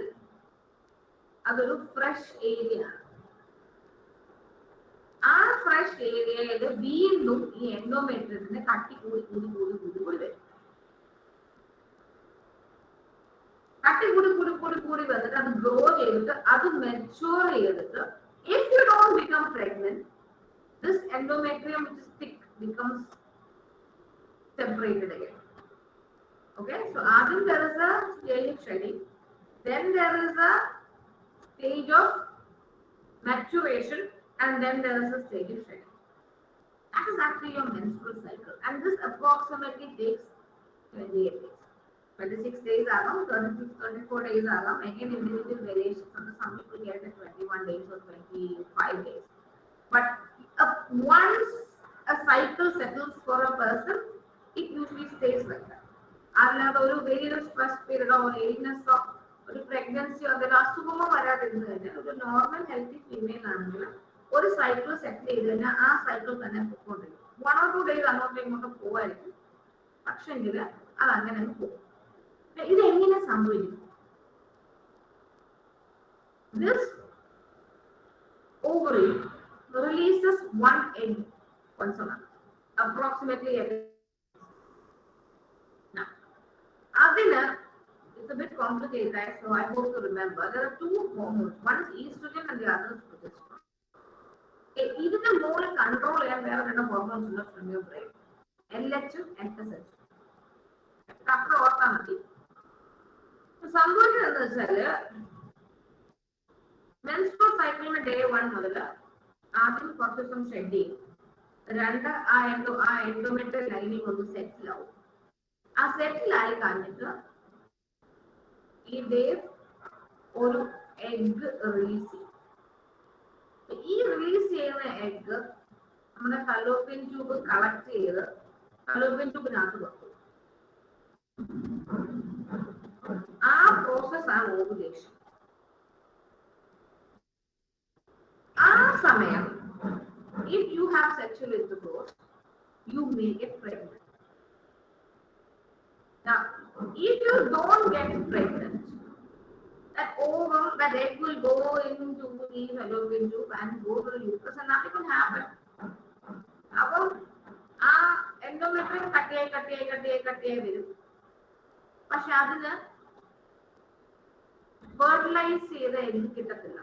അതൊരു ഫ്രഷ് ഏരിയ ആണ്. ആ ഫ്രഷ് ഏരിയയിൽ വീണ്ടും ഈ എൻഡോമെട്രിയത്തിന്റെ കട്ടി കൂടി വരും. കട്ടി കൂടി വന്നിട്ട് അത് ഗ്രോ ചെയ്തിട്ട് അത് മെച്ചൂർ ചെയ്തിട്ട്, if you don't become pregnant, this endometrium which is thick becomes separated again. Okay, so there is a stage of shedding, then there is a stage of maturation, and then there is a stage of shedding. That is actually your menstrual cycle, and this approximately takes 28 days. 26 days ആകാം, 34 days ആകാം. Again, individual variations. Some people get it 21 days or 25 days. But once a cycle settles for a person, it usually stays like that. അല്ലാതെ ഒരു വലിയൊരു stress പീരീഡോ ഇൽനെസ്സോ ഒരു പ്രഗ്നൻസിയോ അതൊരു അസുഖമോ വരാതിരുന്നു കഴിഞ്ഞാൽ ഒരു normal healthy female ആണെങ്കിൽ ഒരു സൈക്കിൾ സെറ്റ് ചെയ്ത് കഴിഞ്ഞാൽ ആ സൈക്കിൾ തന്നെ പൊക്കോണ്ടിരിക്കും. 1 or 2 days അങ്ങോട്ടും ഇങ്ങോട്ടും പോവായിരിക്കും, പക്ഷെങ്കിൽ അത് അങ്ങനെ പോകും. ഇത് എങ്ങനെ സംഭവിക്കും? This ovary releases one egg once a month, approximately every. Now, adina, it's a bit complicated, so I hope to remember. There are 2 hormones. One is estrogen and the other is progesterone. ഇതിന്റെ മോള് control ചെയ്യാൻ വേറെ 2 hormones ഉണ്ട് from your brain, LH ഉം FSH. അത്ര ഓർത്താൽ മതി. സംഭവിക്കുന്നത് എന്താ വെച്ചാല്, മെൻസ്ട്രുവൽ സൈക്കിളിന്റെ ഡേ 1 മുതൽ ആദ്യം കുറച്ച് ദിവസം ഷെഡ് ചെയ്യും. 2 ആ എൻഡോമെട്രിയൽ ലൈനിങ് ഒന്ന് സെറ്റിൽ ആവും. ആ സെറ്റിൽ ആയി കഴിഞ്ഞിട്ട് ഈ ഡേ ഒരു എഗ് റിലീസ് ചെയ്യും. ഈ റിലീസ് ചെയ്യുന്ന എഗ് നമ്മുടെ ഫലോപ്പിയൻ ട്യൂബ് കളക്ട് ചെയ്ത് ഫലോപ്പിയൻ ട്യൂബിനകത്ത് വെക്കും. ആ പ്രോസസ് ആണ് ഓവുലേഷൻ. ആ സമയം if you have sexual intercourse, you may get pregnant. Now, if you don't get pregnant, that egg will go into the fallopian tube and go to the uterus and nothing will happen. അപ്പോൾ ആ endometrium കട്ടിയായി വരും. പക്ഷെ അതിന് fertilise ചെയ്ത egg കിട്ടത്തില്ല.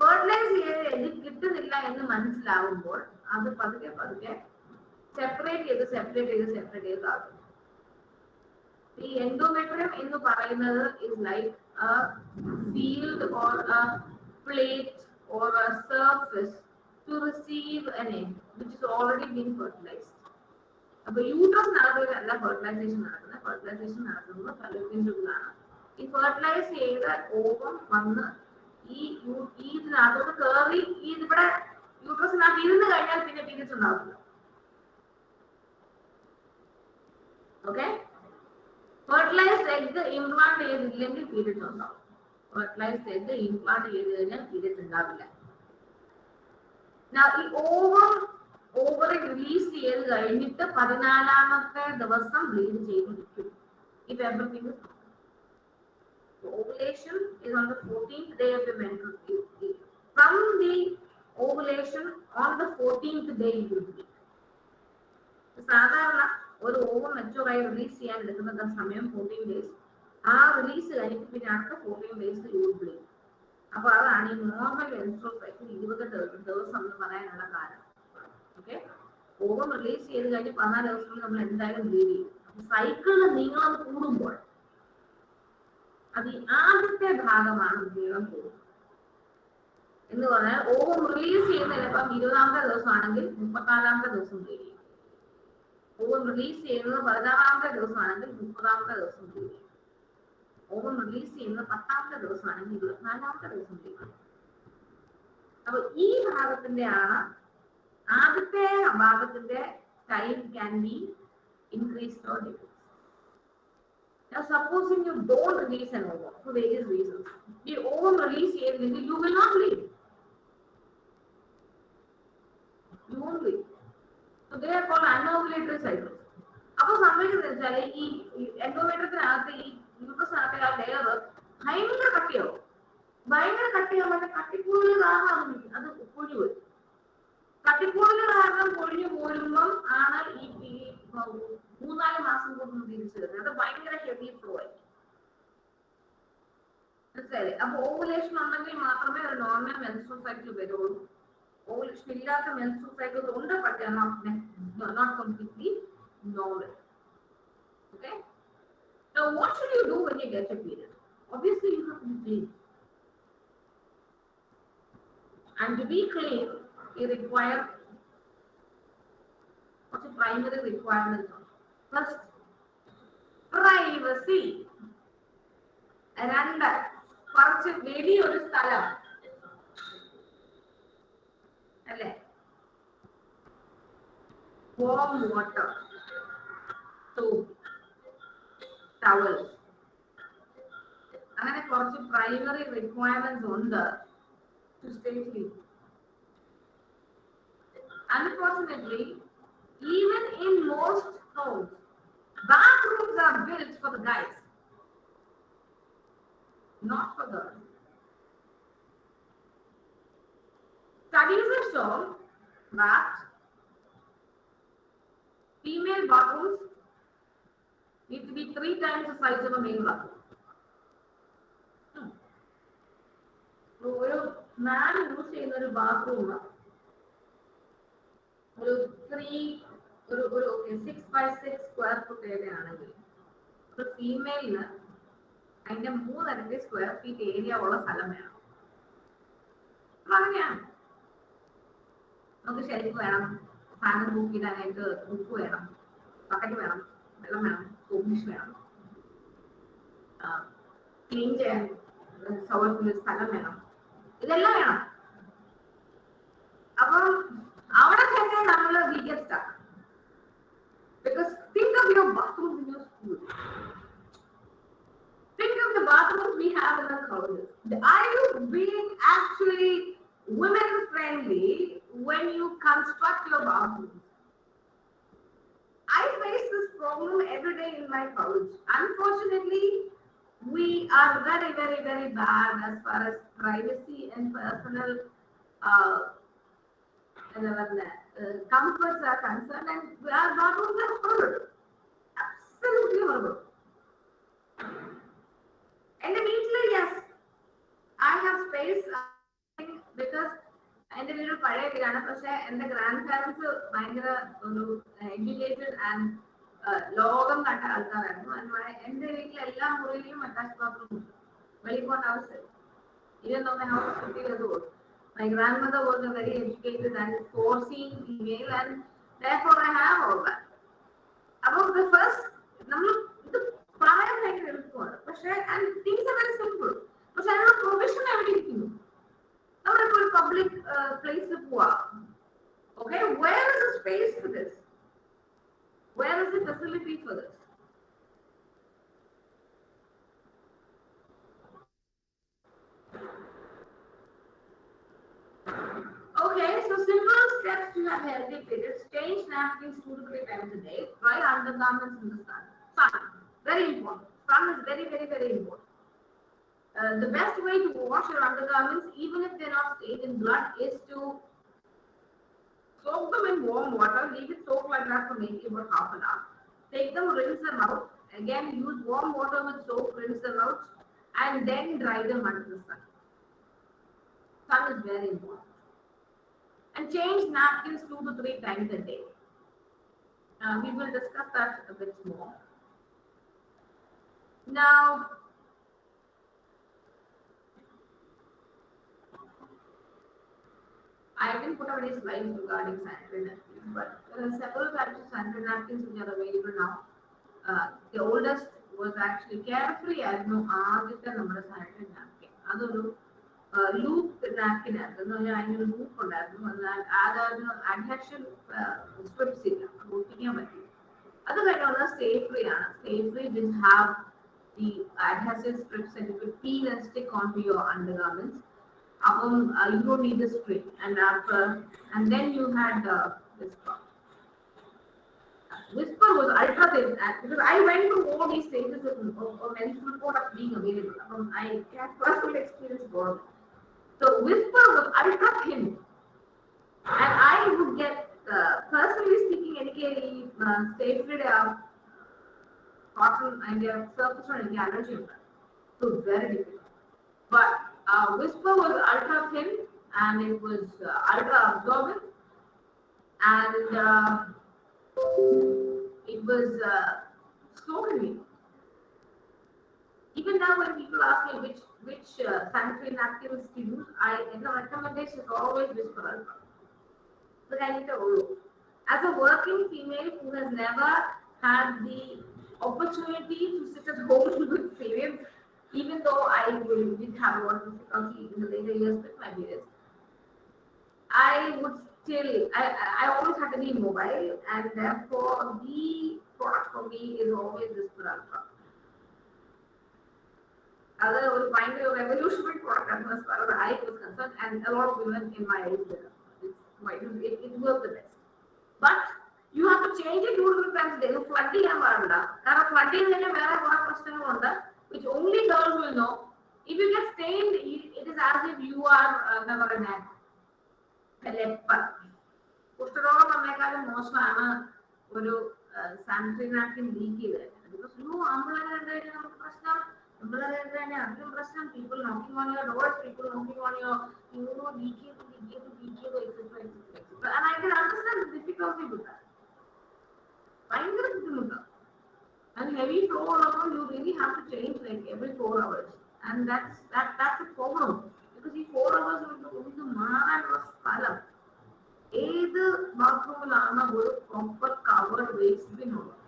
Fertilise ചെയ്ത egg കിട്ടുന്നില്ല എന്ന് മനസ്സിലാവുമ്പോൾ അത് പതുക്കെ സെപ്പറേറ്റ് ചെയ്ത് ആകും. ഈ എൻഡോമെട്രിയം എന്ന് പറയുന്നത് is like a field or a plate or a surface to receive an egg which is already been fertilized. അപ്പൊ യൂട്രസിനകത്തല്ല ഫെർട്ടിലൈസേഷൻ നടക്കുന്നത് ഫലോപ്പിയൻ ട്യൂബിലാണ്. ഈ ഫെർട്ടിലൈസ് ചെയ്ത ഓവം വന്ന് ഈ ഇതിനകത്തോട്ട് കയറി ഇവിടെ യൂട്രസിനകത്ത് ഇരുന്ന് കഴിഞ്ഞാൽ പിന്നെ പീരിയഡ്സ് ഉണ്ടാവില്ല. ഓക്കെ, ഫെർട്ടിലൈസ്ഡ് എഗ് ഇംപ്ലാന്റ് ചെയ്തില്ലെങ്കിൽ പീരിയഡ്സ് ഉണ്ടാവും. ഫെർട്ടിലൈസ്ഡ് എഗ് ഇംപ്ലാന്റ് ചെയ്ത് കഴിഞ്ഞാൽ പീരിയഡ്സ് ഉണ്ടാവില്ല. ഈ ഓവറി റിലീസ് ചെയ്ത് കഴിഞ്ഞിട്ട് 14ാമത്തെ ദിവസം ബ്ലീഡ് ചെയ്തിരിക്കും. If everything is ovulation is on the 14th day of the menstrual cycle. From the ovulation on the 14th day you will bleed. സാധാരണ ഒരു ഓവർ മെച്ചൂർ ആയി റിലീസ് ചെയ്യാൻ എടുക്കുന്ന സമയം 14 days. ആ റിലീസ് കഴിഞ്ഞിട്ട് പിന്നെ അടുത്ത 14 days യു വിൽ ബ്ലീഡ്. അപ്പൊ അതാണ് ഈ നോർമൽ മെൻസ്ട്രുവൽ സൈക്കിൾ 20 ദിവസം എന്ന് പറയാനുള്ള കാരണം. ഓക്കെ, ഓവർ റിലീസ് ചെയ്ത് കഴിഞ്ഞ് 14 ദിവസത്തിൽ നമ്മൾ എന്തായാലും ബ്ലീഡ് ചെയ്യും. സൈക്കിളിന് നീളം കൂടുമ്പോൾ അത് ഈ ആദ്യത്തെ ഭാഗമാണ് നീളം കൂടുന്നത് എന്ന് പറഞ്ഞാൽ ഓവർ റിലീസ് ചെയ്യുന്ന ചിലപ്പം 20ാമത്തെ ദിവസം ആണെങ്കിൽ 34ാമത്തെ ദിവസം ബ്ലീഡ് ചെയ്യും. ഓവർ റിലീസ് ചെയ്യുന്നത് 16ാമത്തെ ദിവസം ആണെങ്കിൽ 30ാമത്തെ ദിവസം ബ്ലീഡ് ചെയ്യും. ഓവർ റിലീസ് ചെയ്യുന്നത് 10ാമത്തെ ദിവസം ആണെങ്കിൽ 24ാമത്തെ ദിവസം ബ്ലീഡ് ചെയ്യും. അപ്പൊ ഈ ഭാഗത്തിന്റെ ആദ്യത്തെ ഭാഗത്തിന്റെ time can be increased or decreased. Now, supposing you don't release an ovum for various reasons, the ovum release you will not bleed. You won't bleed. So they are called anovulatory cycles. Appo sammayikku vechaal ee endometrium ഈ യൂട്രസിനകത്തെ ആ layer ഭയങ്കര കട്ടിയാവും. കട്ടിക്കൂടുതൽ കാരണം അത് പൊഴിഞ്ഞു വരും. കട്ടിക്കൂടുതൽ കാരണം പൊഴിഞ്ഞു പോരുമ്പം ആണ് ഈ 3-4 മാസം കൂടുമ്പോൾ തിരിച്ചു വരുന്നത്. അത് ഭയങ്കര ഹെവി ഫ്ലോ ആയിരിക്കും. മനസ്സിലായില്ലേ? അപ്പൊ ഓവുലേഷൻ ഉണ്ടെങ്കിൽ മാത്രമേ ഒരു നോർമൽ മെൻസ്ട്രുവൽ സൈക്കിൾ വരുള്ളൂ. ഓവുലേഷൻ ഇല്ലാത്ത മെൻസ്ട്രുവൽ സൈക്കിൾ ഉണ്ട്, പക്ഷേ not completely normal. Okay, now what should you do when you get a period? Obviously you have to be clean, and to be clean you require what's the primary requirements? First, privacy. രണ്ട്, കുറച്ച് വലിയൊരു സ്ഥലം അല്ലേ, warm water, soap, towels, അങ്ങനെ കുറച്ച് primary requirements ഉണ്ട് to stay clean. unfortunately, even in most homes, bathrooms are built for the guys, not for girls. Studies have shown that female bathrooms need to be 3 times the size of a male bathroom. ഒരു മാൻ use ചെയ്യുന്ന ഒരു bathroom ഒരു 6x6 square foot area ആണെങ്കിൽ ഒരു ഫീമെയിലിന് അതിന്റെ 3 ഇരട്ടി square feet area ഉള്ള സ്ഥലം വേണം. അങ്ങനെയാണ്. നമുക്ക് ഷെൽഫ് വേണം, ഫാൻ തൂക്കിയിടാനായിട്ട് ഉപ്പ് വേണം, ബക്കറ്റ് വേണം, വെള്ളം വേണം, സോപ്പ് ഡിഷ് വേണം, ക്ലീൻ ചെയ്യാൻ സൗകര്യത്തിന് സ്ഥലം വേണം, ഇതെല്ലാം വേണം. അപ്പം അവിടെ തന്നെ നമ്മൾ because think of your bathrooms in your school. Think of the bathrooms we have in our colleges. Are you being actually women friendly when you construct your bathrooms? I face this problem every day in my college. Unfortunately, we are very, very, very bad as far as privacy and personal comforts are concerned, and our bathrooms are horrible, absolutely horrible. And immediately, yes, I have space because എൻ്റെ വീട് പഴയ വീടാണ്. പക്ഷെ എൻ്റെ grand parents ഭയങ്കര ഒരു educated and ലോകം കണ്ട ആൾക്കാരായിരുന്നു. എൻ്റെ വീട്ടിലെ എല്ലാ മുറിയിലും അറ്റാച്ച് ബാത്റൂം ഉണ്ട്. വെളിയിൽ പോകേണ്ട ആവശ്യം. Even though my house is 50 years old, my grandmother was a very educated and foreseeing female, and therefore I have all that. About the first, നമ്മൾ ഇത് പറയാനായിട്ട് എളുപ്പമാണ്. പക്ഷെ and things are very simple. പക്ഷെ അതിനുള്ള പ്രൊവിഷൻ എവിടെ ഇരിക്കുന്നു? നമ്മളിപ്പോൾ ഒരു പബ്ലിക് പ്ലേസിൽ പോവാ. Okay, where is the space for this? Where is the facility for this? Okay, so simple steps to have healthy periods. Change napkins 2 to 3 times a day. Dry undergarments in the sun. Sun, very important. Sun is very, very, very important. The best way to wash your undergarments, even if they're not stained in blood, is to soak them in warm water. Leave it soak like that for maybe about half an hour. Take them, rinse them out. Again, use warm water with soap, rinse them out, and then dry them under the sun. Sun is very important. And change napkins 2 to 3 times a day. We will discuss that a bit more. Now, I didn't put up any slides regarding sanitary napkins, but there are several types of sanitary napkins which are available now. The oldest was actually Carefree as no ആദ്യത്തെ നമ്മുടെ sanitary napkin. അതൊരു loop napkin ആയിരുന്നു. അതിനൊരു loop ഉണ്ടായിരുന്നു. അതായത് adhesion strips ഇല്ല, ഒട്ടിക്കാൻ പറ്റില്ല. അത് കഴിഞ്ഞുള്ള സ്റ്റേ-ഫ്രീ ആണ്. Stay-free will have the adhesive strips and you could peel and stick onto your undergarments. You don't need the string, and then you had Whisper. Whisper was ultra thin because I went through all these stages of menstrual product being available. I had personal experience for it. So Whisper was ultra thin, and I would get personally speaking, എനിക്ക് സ്റ്റേഫ്രീയുടെ cotton and their surface on the allergy. So very difficult. But Whisper was ultra thin and it was ultra absorbent, and it was so convenient. Even now, when people ask me which sanitary napkins to use, the recommendation is always Whisper Ultra. But I need to as a working female who has never had the opportunity to sit at home with periods, even though I did have a lot of difficulty in the later years with my periods, I would still, I always had to be mobile, and therefore the product for me is always Whisper Ultra. Other was finally a revolutionary product as far as I was concerned, and a lot of women in my age, it's why it works the best. But you have to change it 2 to 3 times a day. Flood ചെയ്യാൻ പാടില്ല. കാരണം flood ചെയ്യുന്നതിന് വേറെ കുറെ പ്രശ്നങ്ങളുണ്ട്, which only girls will know. If you get stained, it is as if you are എന്താ പറയുന്നത്, leper. കുഷ്ഠരോഗം വന്നേക്കാളും മോശമാണ് ഒരു സാനിറ്ററി നാപ്കിൻ ലീക്ക് ചെയ്തത്. ബിക്കോസ് ആമ്പിള്ളേരെ കണ്ടു കഴിഞ്ഞാൽ നമുക്ക് പ്രശ്നം, പെമ്പിള്ളേരെ കണ്ടു കഴിഞ്ഞാൽ അതിലും പ്രശ്നം. People knocking on your doors, people knocking on your leak ചെയ്തു, and I can understand the difficulty with that. ഭയങ്കര ബുദ്ധിമുട്ടാണ്. And heavy flow around, you really have to change like every 4 hours, and that's a problem, because ഈ 4 hours ഒന്ന് മാറാനുള്ള സ്ഥലം ഏത് ബാത്റൂമിലാണ് ഒരു proper covered waste bin ഉള്ളത്?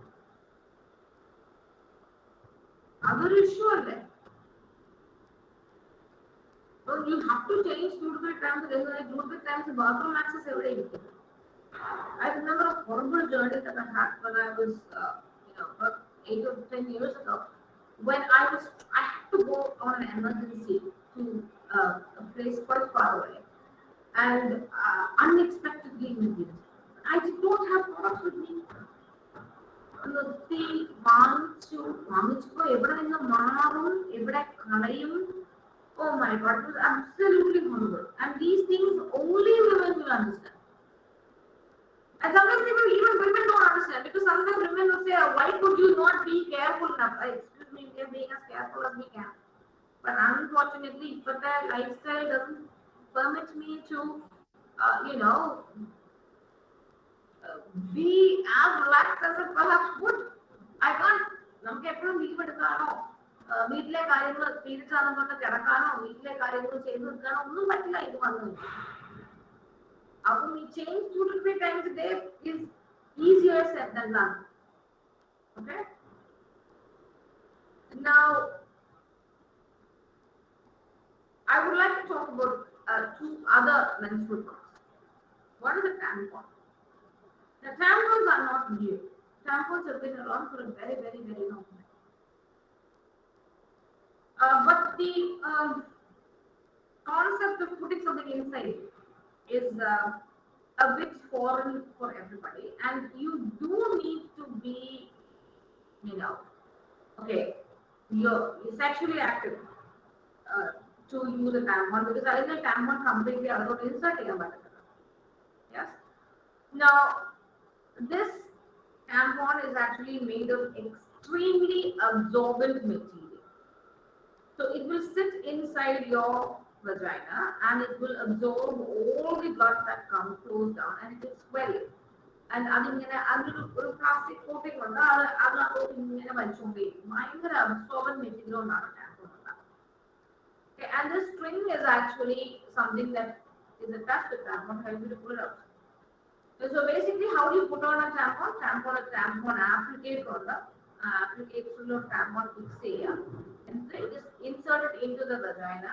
അതൊരു ഇഷ്യൂ അല്ലേ? So you have to change 2 to 3 times a day. 2 to 3 times bathroom access every day. I remember a horrible journey that I had when I was, about 8 or 10 years ago, when I had to go on an emergency to a place quite far away, and unexpectedly I did not have products with me. വാങ്ങിച്ചപ്പോ എവിടെ നിന്ന് മാറും, എവിടെ കളയും? Oh my God, it was absolutely horrible. And these things only women will understand. And sometimes even women don't understand, because sometimes women will say, why could you not be careful enough? Excuse me, we are being as careful as we can. But unfortunately, but their lifestyle doesn't permit me to, be as relaxed as I perhaps would. I can't. നമുക്ക് എപ്പോഴും leave എടുക്കാനോ വീട്ടിലെ കാര്യങ്ങൾ periods ആണെന്ന് പറഞ്ഞ് കിടക്കാനോ വീട്ടിലെ കാര്യങ്ങൾ ചെയ്തു തീർക്കാനോ ഒന്നും പറ്റില്ല ഇത് വന്നു. അപ്പം ഈ change 2 to 3 times a day is easier said than done. Okay? Now, I would like to talk about 2 other menstrual products. One is the tampon. The tampons are not new. Tampons have been around for a very, very, very long time. But the concept of putting something inside is a bit foreign for everybody, and you do need to be, you're sexually active to use a tampon, because I think a tampon completely out insert here. Yes. Now, this tampon is actually made of extremely absorbent material. So it will sit inside your vagina and it will absorb all the blood that flows down, and it will swell. And under plastic coating on the absorbent material on tampon. Okay, and this string is actually something that is attached to tampon, help you to pull it out. So basically, how do you put on a tampon? A tampon applicator on the application of tampon fixator, and it is inserted into the vagina.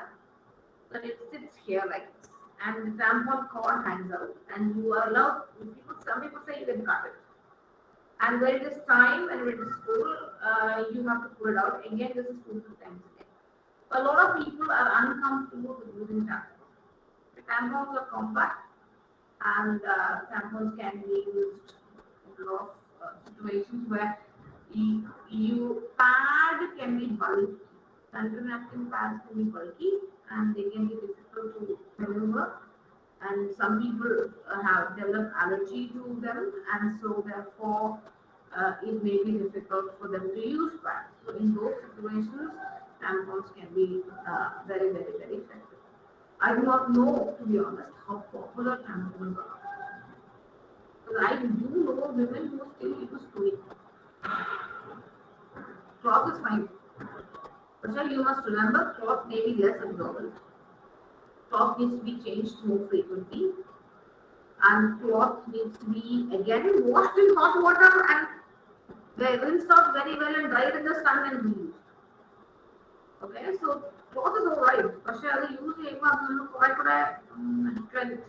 So it sits here like this, and the tampon cord hangs out, and you are allowed. Some people say you can cut it, and when it is time and when it is full, you have to pull it out. Again, this is 2 to 3 times a day. A lot of people are uncomfortable with using tampons. The tampons are compact, and tampons can be used in a lot of situations where pad can be bulky. Sanitary napkin pads can be bulky, and they can be difficult to maneuver. And some people have developed allergy to them, and so therefore it may be difficult for them to use pads. So in those situations, tampons can be very, very, very effective. I do not know, to be honest, how popular tampons are. But I do know women who still use fluid. Cloth is fine. But you must remember, cloth may be less absorbent. Cloth needs to be changed more frequently. And cloth needs to be, again, washed in hot water and rinsed out very well and dried in the sun and used. Okay, so cloth is alright. But I use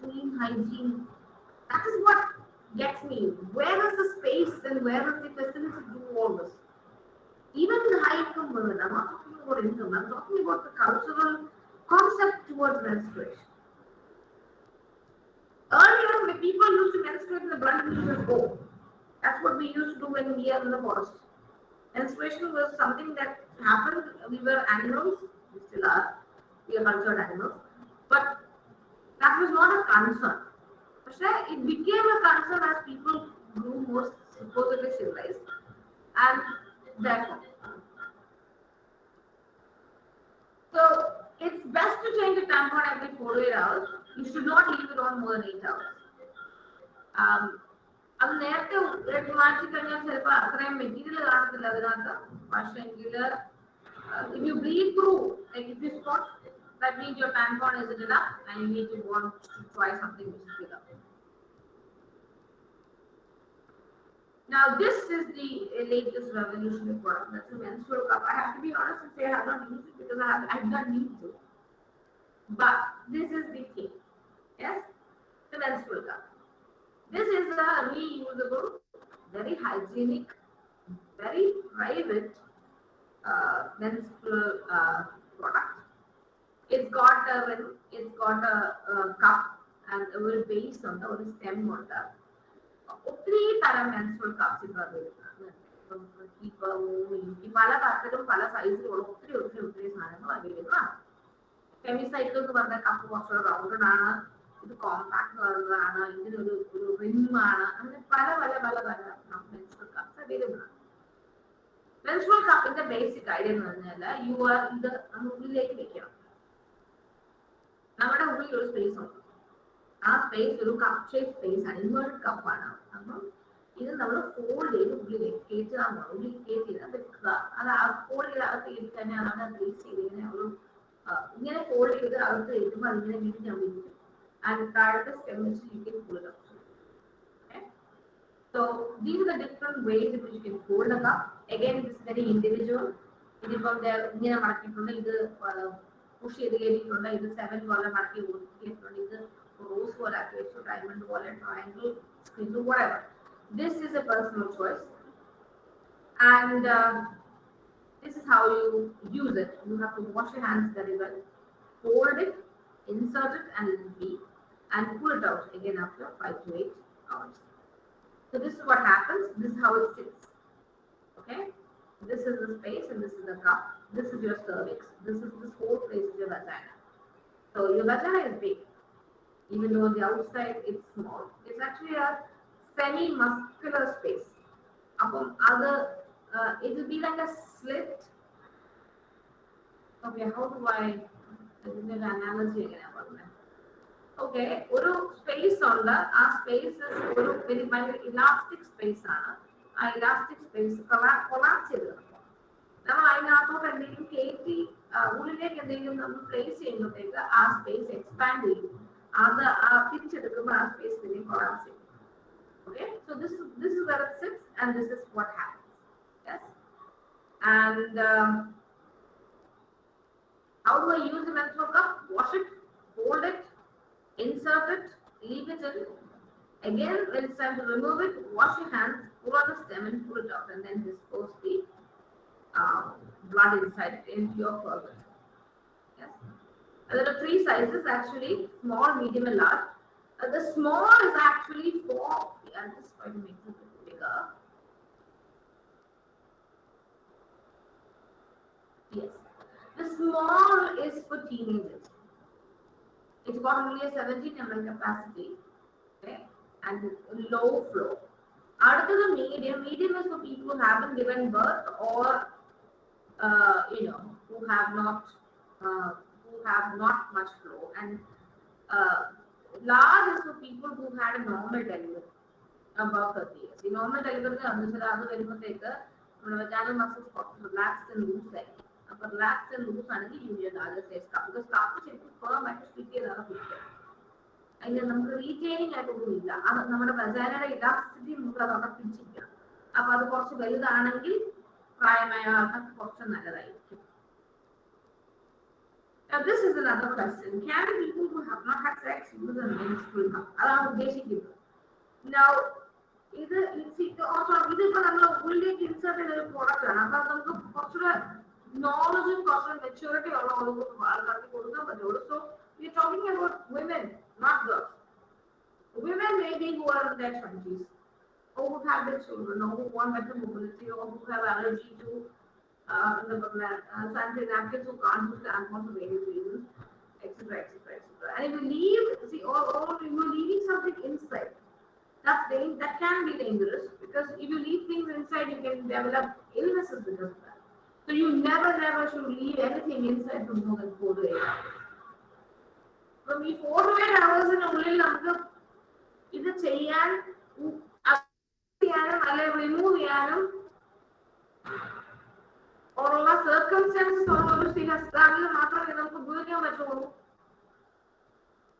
clean hygiene. That is what gets me. Where is the space and where is the facility to do all this? Even in the high income women, I'm not talking about income, I'm talking about the cultural concept towards menstruation. A Earlier, when people used to menstruate, the blood used to go. That's what we used to do when we are in the forest. Menstruation was something that happened. We were animals, we still are. We are cultured animals. But that was not a concern. It became a concern as people grew more supposedly civilized. And therefore, so it's best to change the tampon every 48 hours. You should not leave it on more than 8 hours. അത് നേരത്തെ മാറ്റി കഴിഞ്ഞാൽ ചിലപ്പോൾ അത്രയും material കാണത്തില്ല അതിനകത്ത്. പക്ഷെങ്കിൽ if you bleed through, like if you spot, that means your tampon isn't enough and you need to want to try something which is bigger. Now this is the latest revolutionary product. That's a menstrual cup. I have to be honest and say I have not used it because I do not need to. But this is the thing. Yes, the menstrual cup. This is a reusable, very hygienic, very private menstrual product. It's got a rim, it's got a cup and a little base on the stem on the. Three types menstrual cups in the keeper, pala pattern, pala size, three available. Chemicycle to one the cup was rounded. ഇത് compact വരുന്നതാണ്, ഇതിനൊരു റിമ്മാണ്, അങ്ങനെ പല പല പല പല menstrual cups available ആണ്. Menstrual കപ്പിന്റെ ബേസിക് ഐഡിയ എന്ന് പറഞ്ഞാൽ ഇത് ഉള്ളിലേക്ക് വെക്കണം. നമ്മുടെ ഉള്ളിൽ ഒരു സ്പേസ് ഉണ്ട്. ആ സ്പേസ് ഒരു കപ്പ് ഷേപ്പ് സ്പേസ് ആണ്, ഇൻവേർട്ടഡ് കപ്പാണ്. അപ്പം ഇത് നമ്മൾ ഫോൾഡ് ചെയ്ത് ഉള്ളിലേക്ക് കയറ്റാൻ ഉള്ളിൽ കയറ്റി വെക്കുക. അത് ആ ഫോൾഡ് ചെയ്ത് അകത്ത് കയറ്റി തന്നെ അവിടെ ബ്രേസ് ചെയ്ത് ഇങ്ങനെ ഫോൾഡ് ചെയ്ത് അകത്ത് കയറ്റുമ്പോൾ അതിങ്ങനെ വീട്ടിൽ and part of the stem which you can pull it up. Okay? So these are the different ways in which you can fold a cup. Again, it is very individual. It is from there, push it, this 7 dollar market, this rose wall, diamond wall, triangle, squiggle, whatever. This is a personal choice. And this is how you use it. You have to wash your hands very well, fold it, insert it and leave, and pull it out again after 5 to 8 hours. So this is what happens. This is how it sits. Okay, this is the space and this is the cup. This is your cervix. This whole place is your vagina. So your vagina is big, even though on the outside it's small. It's actually a semi-muscular space. Upon other, it will be like a slit. Okay, how do I? Analogy again about that. Okay, ഒരു space ഉണ്ട്. ആ space ഒരു ഭയങ്കര elastic space ആണ്. ആ elastic space collapse ചെയ്ത് കിടക്കും. നമ്മൾ അതിനകത്തോട്ട് എന്തെങ്കിലും കയറ്റി ഉള്ളിലേക്ക് എന്തെങ്കിലും നമ്മൾ പ്ലേസ് ചെയ്യുമ്പോഴത്തേക്ക് ആ സ്പേസ് എക്സ്പാൻഡ് ചെയ്യും. അത് തിരിച്ചെടുക്കുമ്പോൾ ആ സ്പേസ് പിന്നെ കൊളാപ്സ് ചെയ്യും. Okay, so this is where it sits and this is what happens. Yes, and how do I use the menstrual cup? Wash it, fold it, insert it, leave it in. Again, when it's time to remove it, wash your hands, pull out the stem and pull it out, and then dispose the blood inside it into your purse. Yes. And there are 3 sizes actually: small, medium, and large. The small is actually for. I'll just try to make it bigger. Yes. The small is for teenagers. It's got only a 17 ml capacity, okay, and low flow. After the medium is for people who haven't given birth or who have not much flow, and large is for people who had a normal delivery above 30 years. The normal delivery is vaginal muscles got relaxed and loose like. But relaxed and loose ആണെങ്കിൽ use ചെയ്യുന്ന other size cup. Because cup ശരിക്കും firm ആയിട്ട് stick ചെയ്താണ് പിടിക്കുക. അതിന് നമുക്ക് retaining ആയിട്ടൊന്നും ഇല്ല. അത് നമ്മുടെ വജാനയുടെ ഇലാസ്റ്റിസിറ്റി നമുക്ക് അതവിടെ പിടിച്ചിരിക്കണം. അപ്പൊ അത് കുറച്ച് വലുതാണെങ്കിൽ പ്രായമായ ആൾക്കാർക്ക് കുറച്ച് നല്ലതായിരിക്കും. Now this is another question. Can people who have not had sex use a menstrual cup? അതാണ് ഉദ്ദേശിക്കുന്നത്. Now ഇതിപ്പോ നമ്മൾ ഉള്ളിലേക്ക് ഇൻസേർട്ട് ചെയ്ത ഒരു പ്രോഡക്റ്റ് ആണ്. അപ്പൊ നമുക്ക് കുറച്ചുകൂടെ knowledge and maturity all over. So we're talking about women, not girls. Women maybe who are in their 20s, or who have their children, or who want better mobility, or who have allergy to sanitary napkins, who can't use tampons for various reasons, etc., etc., etc. And if you leave, see, or you're leaving something inside, that can be dangerous, because if you leave things inside, you can develop illnesses because of that. So you never should leave anything inside for more than 4 to 8 hours. From ഈ 4 to 8 ഹവേഴ്സിനുള്ളിൽ നമുക്ക് ഇത് ചെയ്യാനും അല്ലെ remove ചെയ്യാനും ഉള്ള circumstances ഉള്ള ഒരു സ്ഥലത്താണെങ്കിൽ മാത്രമേ നമുക്ക് ഉപയോഗിക്കാൻ പറ്റുള്ളൂ.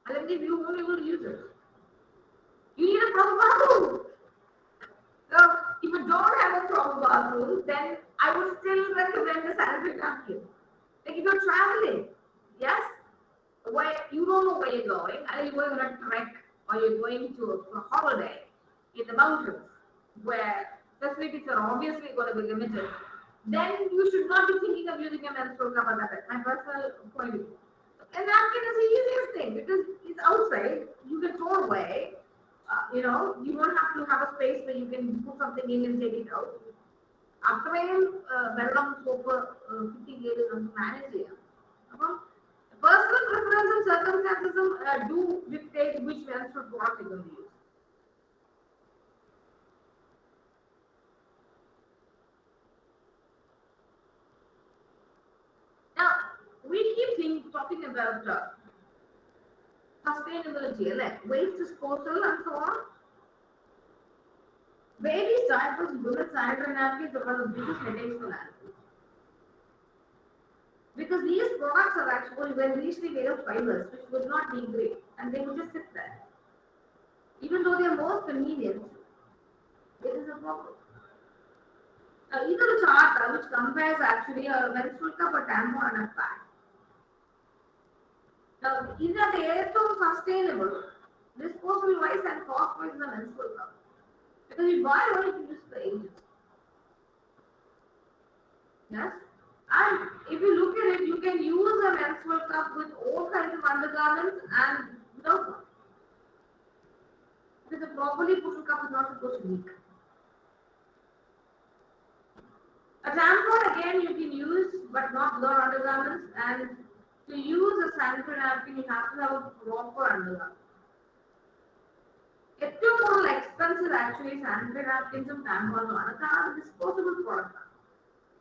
അല്ലെങ്കിൽ you won't be able to use it. You need a proper bathroom. So if you don't have a proper bathroom, then I would still recommend the sanitary napkin. Like if you're traveling, yes, where you don't know where you're going, and you're going on a trek or you're going to a holiday in the mountains where facilities are obviously going to be limited, then you should not be thinking of using a menstrual cup at that time. My personal point of view. A napkin is the easiest thing because it's outside, you can throw away. You won't have to have a space where you can put something in and take it out. അത്രയും വെള്ളം soap കിട്ടി ചെയ്ത് നമുക്ക് manage ചെയ്യാം. അപ്പം personal preference and circumstances do dictate which menstrual product you're going to use. Now, we keep talking about sustainability, like waste disposal and so on. Baby diapers, women's sanitary napkins are one of the biggest headaches for landfills. Because these products are actually very richly made of fibers, which would not degrade, and they would just sit there. Even though they are more convenient, it is a problem. Now, either a chart which compares actually a menstrual cup, a tampon, and a pad. Now, these are the sustainable, disposable wise and cost wise in the menstrual cup. Because you buy one, you can use the ages. Yes? And if you look at it, you can use a menstrual cup with all kinds of undergarments and without one. Because a properly put cup is not supposed to leak. A tampon again you can use, but not without undergarments. And to use a sanitary napkin, you have to have a proper undergarment. ഏറ്റവും കൂടുതൽ expensive actually sanitary നാപ്കിൻസും ടാമ്പോണും ആണ്. കാരണം disposable product ആണ്.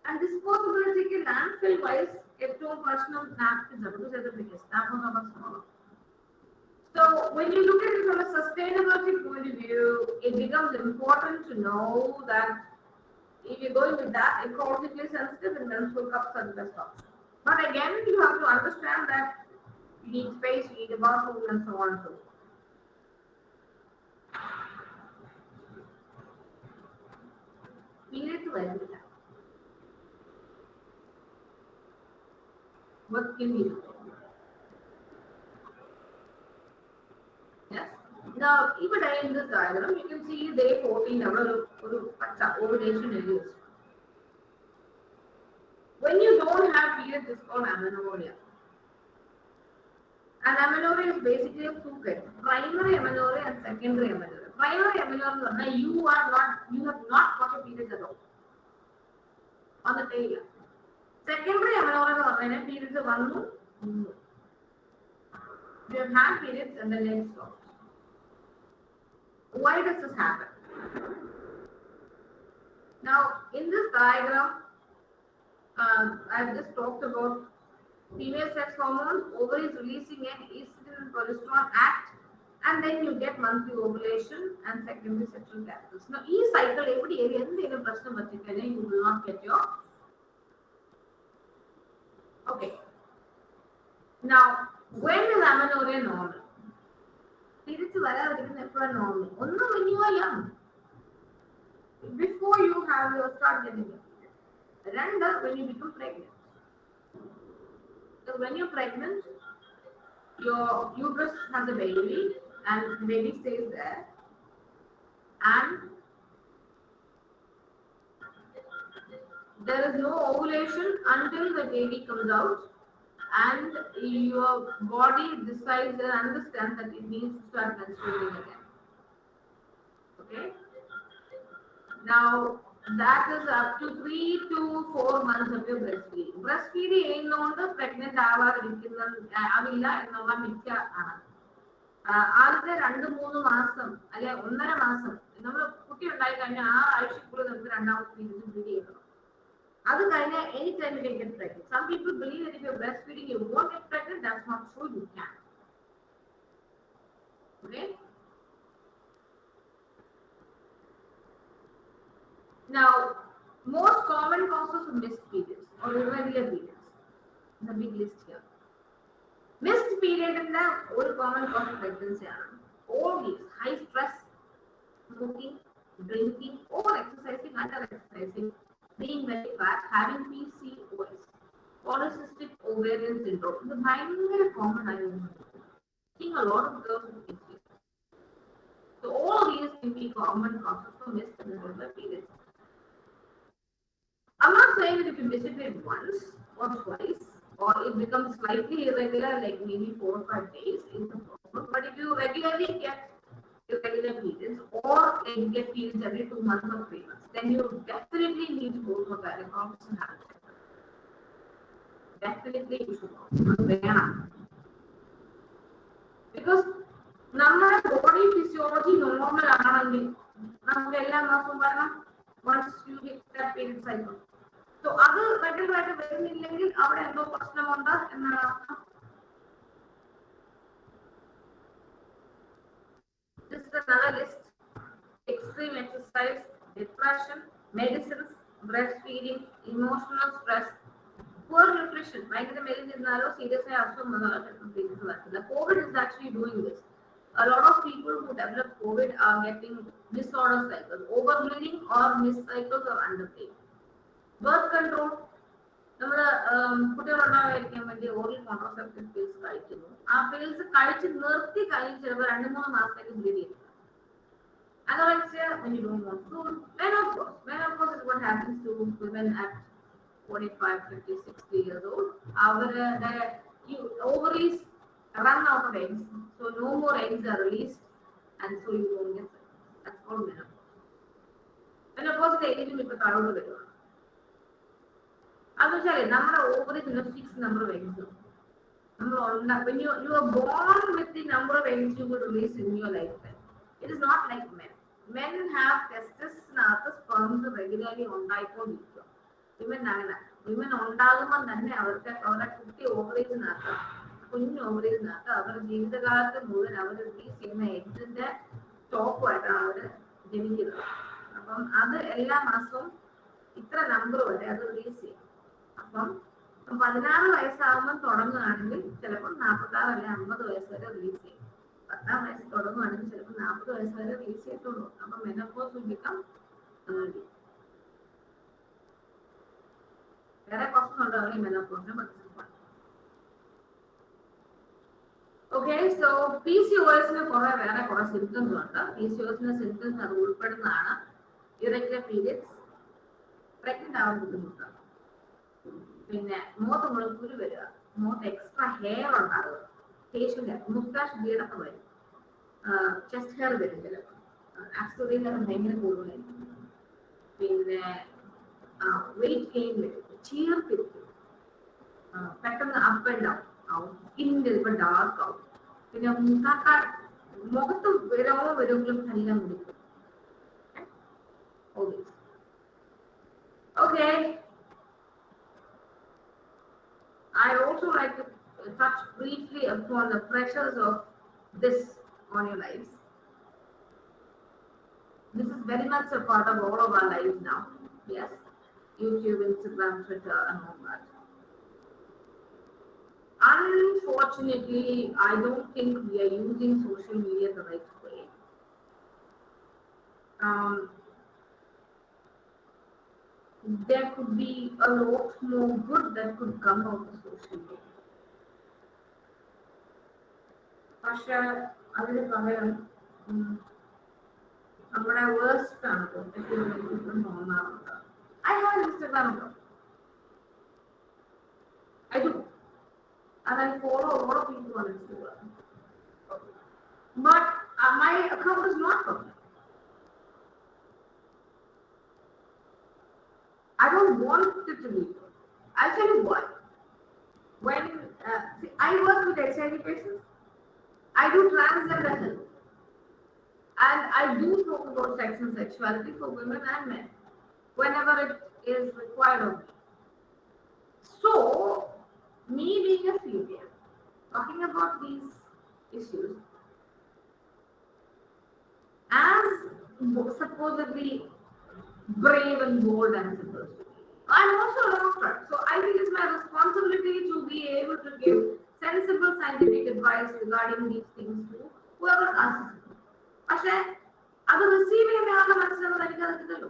And ഡിസ്പോസിബിലിറ്റിക്ക് land fill vice ഏറ്റവും പ്രശ്നം napkins ആണ്. because they're the biggest. Tampons are much smaller. So when you look at it from a sustainability point of view, it becomes important to know that if you're going with that, ecologically sensitive, and menstrual cups are the best option. But again, you have to understand that you need space, you need a bathroom, and so on and so forth. Periods വരുന്നില്ല. What can we do? Yes. Now, even in this diagram, you can see day 14 ovulation is. When you don't have periods, it's called amenorrhea. And amenorrhea is basically of two kinds: primary amenorrhea and secondary amenorrhea. Primary amenorrhea, you have not got a period at all on the day. Secondary amenorrhea, periods are one. You have had periods and then it stops. Why does this happen? Now, in this diagram, I've just talked about female sex hormones, ovaries releasing an estrogen and progesterone act, and then you get monthly ovulation and secondary sexual capsules. Now, each cycle, every area, you will not get your. Okay. Now, when is amenorrhea normal? Periods are normal. Only when you are young. Before you have your start getting it. And when you become pregnant. So when you're pregnant, your uterus has a baby and the baby stays there. And there is no ovulation until the baby comes out and your body decides and understands that it needs to start menstruating again. Okay. Now that is up to 3 to 4 months of your breastfeeding. Breastfeeding ചെയ്യുന്നതുകൊണ്ട് pregnant ആവില്ല എന്നുള്ള മിക്ക ആണ്. ആദ്യത്തെ 2-3 മാസം അല്ലെ 1.5 മാസം നമ്മൾ കുട്ടി ഉണ്ടായി കഴിഞ്ഞാൽ ആ ആഴ്ചക്കുള്ളിൽ നമുക്ക് രണ്ടാമത്തെ പീരീഡ് ഫീഡ് ചെയ്യണം. അത് കഴിഞ്ഞാൽ any time you can get pregnant. Some people believe that if you're breastfeeding you won't get pregnant. That's not true. You can. Okay. Now, most common causes of missed periods or irregular periods. The big list here. Missed period in the all common cause of pregnancy are all these: high stress, smoking, drinking, over exercising, under exercising, being very fat, having PCOS, polycystic ovarian syndrome. The very common. I am seeing a lot of girls with PCOS. So all of these can be common causes for missed and irregular periods. I'm not saying that if you miss it once or twice, or it becomes slightly irregular, like maybe 4 or 5 days, is the problem. But if you regularly get irregular periods, or you get periods every 2 months or 3 months, then you definitely need to go for gynecologist and have a checkup. Definitely you should go. Because നമ്മുടെ body physiology normal ആണെങ്കിൽ നമുക്ക് എല്ലാ മാസവും വരണം. Once you get that period cycle. So അത് റെഗുലറായിട്ട് വരുന്നില്ലെങ്കിൽ അവിടെ എന്തോ പ്രശ്നമുണ്ട് എന്നാണ് അർത്ഥം. This is another list: extreme exercise, depression, medicines, breastfeeding, emotional stress, poor nutrition. ഭയങ്കര മെലിഞ്ഞിരുന്നാലോ സീരിയസ് ആയ അസുഖം വന്നാലോ COVID is actually doing this. A lot of people who develop COVID are getting disorder cycles, overbleeding or missed cycles or underbleeding. Birth control. നമ്മുടെ കുട്ടികളുണ്ടാവാതിരിക്കാൻ വേണ്ടി oral contraceptive pills കഴിക്കുന്നു. ആ pills കഴിച്ച് നിർത്തി കഴിഞ്ഞ് ചിലപ്പോൾ 2-3 മാസത്തേക്ക് ബ്ലീഡ് ചെയ്യും. Anorexia when you don't want food. Menopause is what happens to women at 45, 50, 60 years old. Our ovaries run out of eggs, so no more eggs are released, and so you don't get pregnant. That's called menopause. Menopause is age ഇപ്പോൾ താഴോട്ട് വരിക. അത് വെച്ചാൽ നമ്മുടെ ovaries in a fixed number of eggs. When you are born with the number of eggs you will release in your lifetime. It is not like men. Men have testes, sperms regularly ഉണ്ടായിക്കൊണ്ടിരിക്കുക. Women ഉണ്ടാകുമ്പോൾ തന്നെ അവരുടെ കുട്ടി ഓവറീസിനകത്ത് കുഞ്ഞു ഓവറീസിനകത്ത് അവരുടെ ജീവിതകാലത്ത് മുഴുവൻ അവർ release ചെയ്യുന്ന എഗ്സിന്റെ സ്റ്റോക്കുമായിട്ടാണ് അവർ ജനിക്കുന്നത്. അപ്പം അത് എല്ലാ മാസവും ഇത്ര നമ്പർ വരെ അത് റിലീസ് ചെയ്യും. അപ്പം 16 വയസ്സാകുമ്പോൾ തുടങ്ങുകയാണെങ്കിൽ ചിലപ്പോൾ 46 അല്ലെങ്കിൽ 50 വയസ്സ് വരെ റിലീസ് ചെയ്യും. 10 വയസ്സ് തുടങ്ങുകയാണെങ്കിൽ ചിലപ്പോൾ 40 വയസ്സ് വരെ റിലീസ് ചെയ്യത്തുള്ളൂ. അപ്പം മെനോപോസ് വിളിക്കാം. വേറെ പ്രശ്നമുണ്ടോ ഈ മെനോപോസിനെ പഠിച്ചു? Okay, so PCOS കുറെ വേറെ കുറെ സിംറ്റംസ് ഉണ്ട്. PCOS സിംറ്റംസ് അത് ഉൾപ്പെടുന്നതാണ് irregular periods, pregnant ആവാൻ ബുദ്ധിമുട്ട്, പിന്നെ മുഖത്ത് മുളക്കുരു വരിക, മുഖത്ത് എക്സ്ട്രാ ഹെയർ ഉണ്ടാകുക, ഫേഷ്യൽ ഹെയർ, മുസ്റ്റാഷ് ബീഡൊക്കെ വരും, ചെസ്റ്റ് ഹെയർ വരും, ചിലപ്പോൾ ആക്സിഡന്റ് ഭയങ്കര കൂടുതലായിരിക്കും, പിന്നെ വെയിറ്റ് ഗെയിൻ വരും, ചീർത്തിരിക്കും, പെട്ടെന്ന് അപ്പ് ആൻഡ് ഡൗൺ ആവും, സ്കിന്നിന്റെ ചിലപ്പോൾ ഡാർക്ക് ആവും, പിന്നെ മുഖത്ത് വരുമെങ്കിലും എല്ലാം മുടിക്കും. Okay. I also like to touch briefly upon the pressures of this on your lives. This is very much a part of all of our lives now. Yes, YouTube, Instagram, Twitter, and all that. Unfortunately, I don't think we are using social media the right way. There could be a lot more good that could come out of social media. പക്ഷെ അതിന് പകരം നമ്മുടെ worst ആണ് തോന്നാറുണ്ട്. I have an Instagram account. I do. And I follow a lot of people on Instagram. But my account is not public. I don't want it to be. I'll tell you why. When I work with HIV patients, I do transgender health. And I do talk about sex and sexuality for women and men whenever it is required of me. So, me being a female, talking about these issues, as supposedly brave and bold I'm supposed to be, I'm also a doctor. So, I think it's my responsibility to be able to give sensible scientific advice regarding these things to whoever asks me. പക്ഷേ അത് receive ചെയ്യുന്ന ആളുടെ മനസ്സിലൊന്നും എനിക്കറിയത്തില്ലല്ലോ.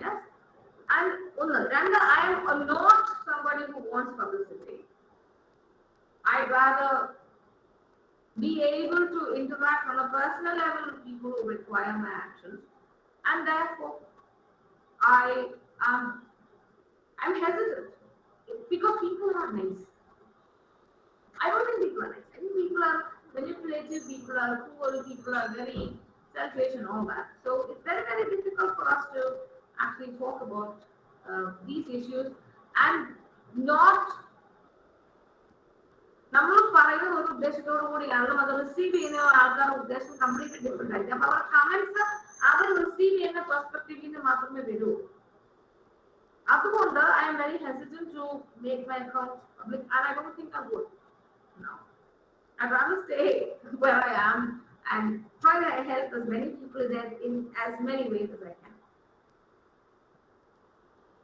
Yes? And I am not somebody who wants publicity. I'd rather be able to interact on a personal level with people who require my actions. And therefore, I'm hesitant because people are nice. I don't think people are nice. I think people are manipulative, people are poor, people are very selfish and all that. So it's very, very difficult for us to actually talk about these issues and not നമ്മൾ പറയുന്ന ഒരു ഉദ്ദേശത്തോടു കൂടിയാണ് അത് receive ചെയ്യുന്ന ആൾക്കാരുടെ ഉദ്ദേശം completely different ആയിരിക്കും. അപ്പൊ അവർ കമന്റ്സ് അവർ റിസീവ് ചെയ്യുന്ന പെർസ്പെക്റ്റീവിൽ നിന്ന് മാത്രമേ വരൂ. അതുകൊണ്ട് I am very hesitant to make my account public and I don't think I would. No. I'd rather stay where I am and try to help as many people there in as many ways as I can.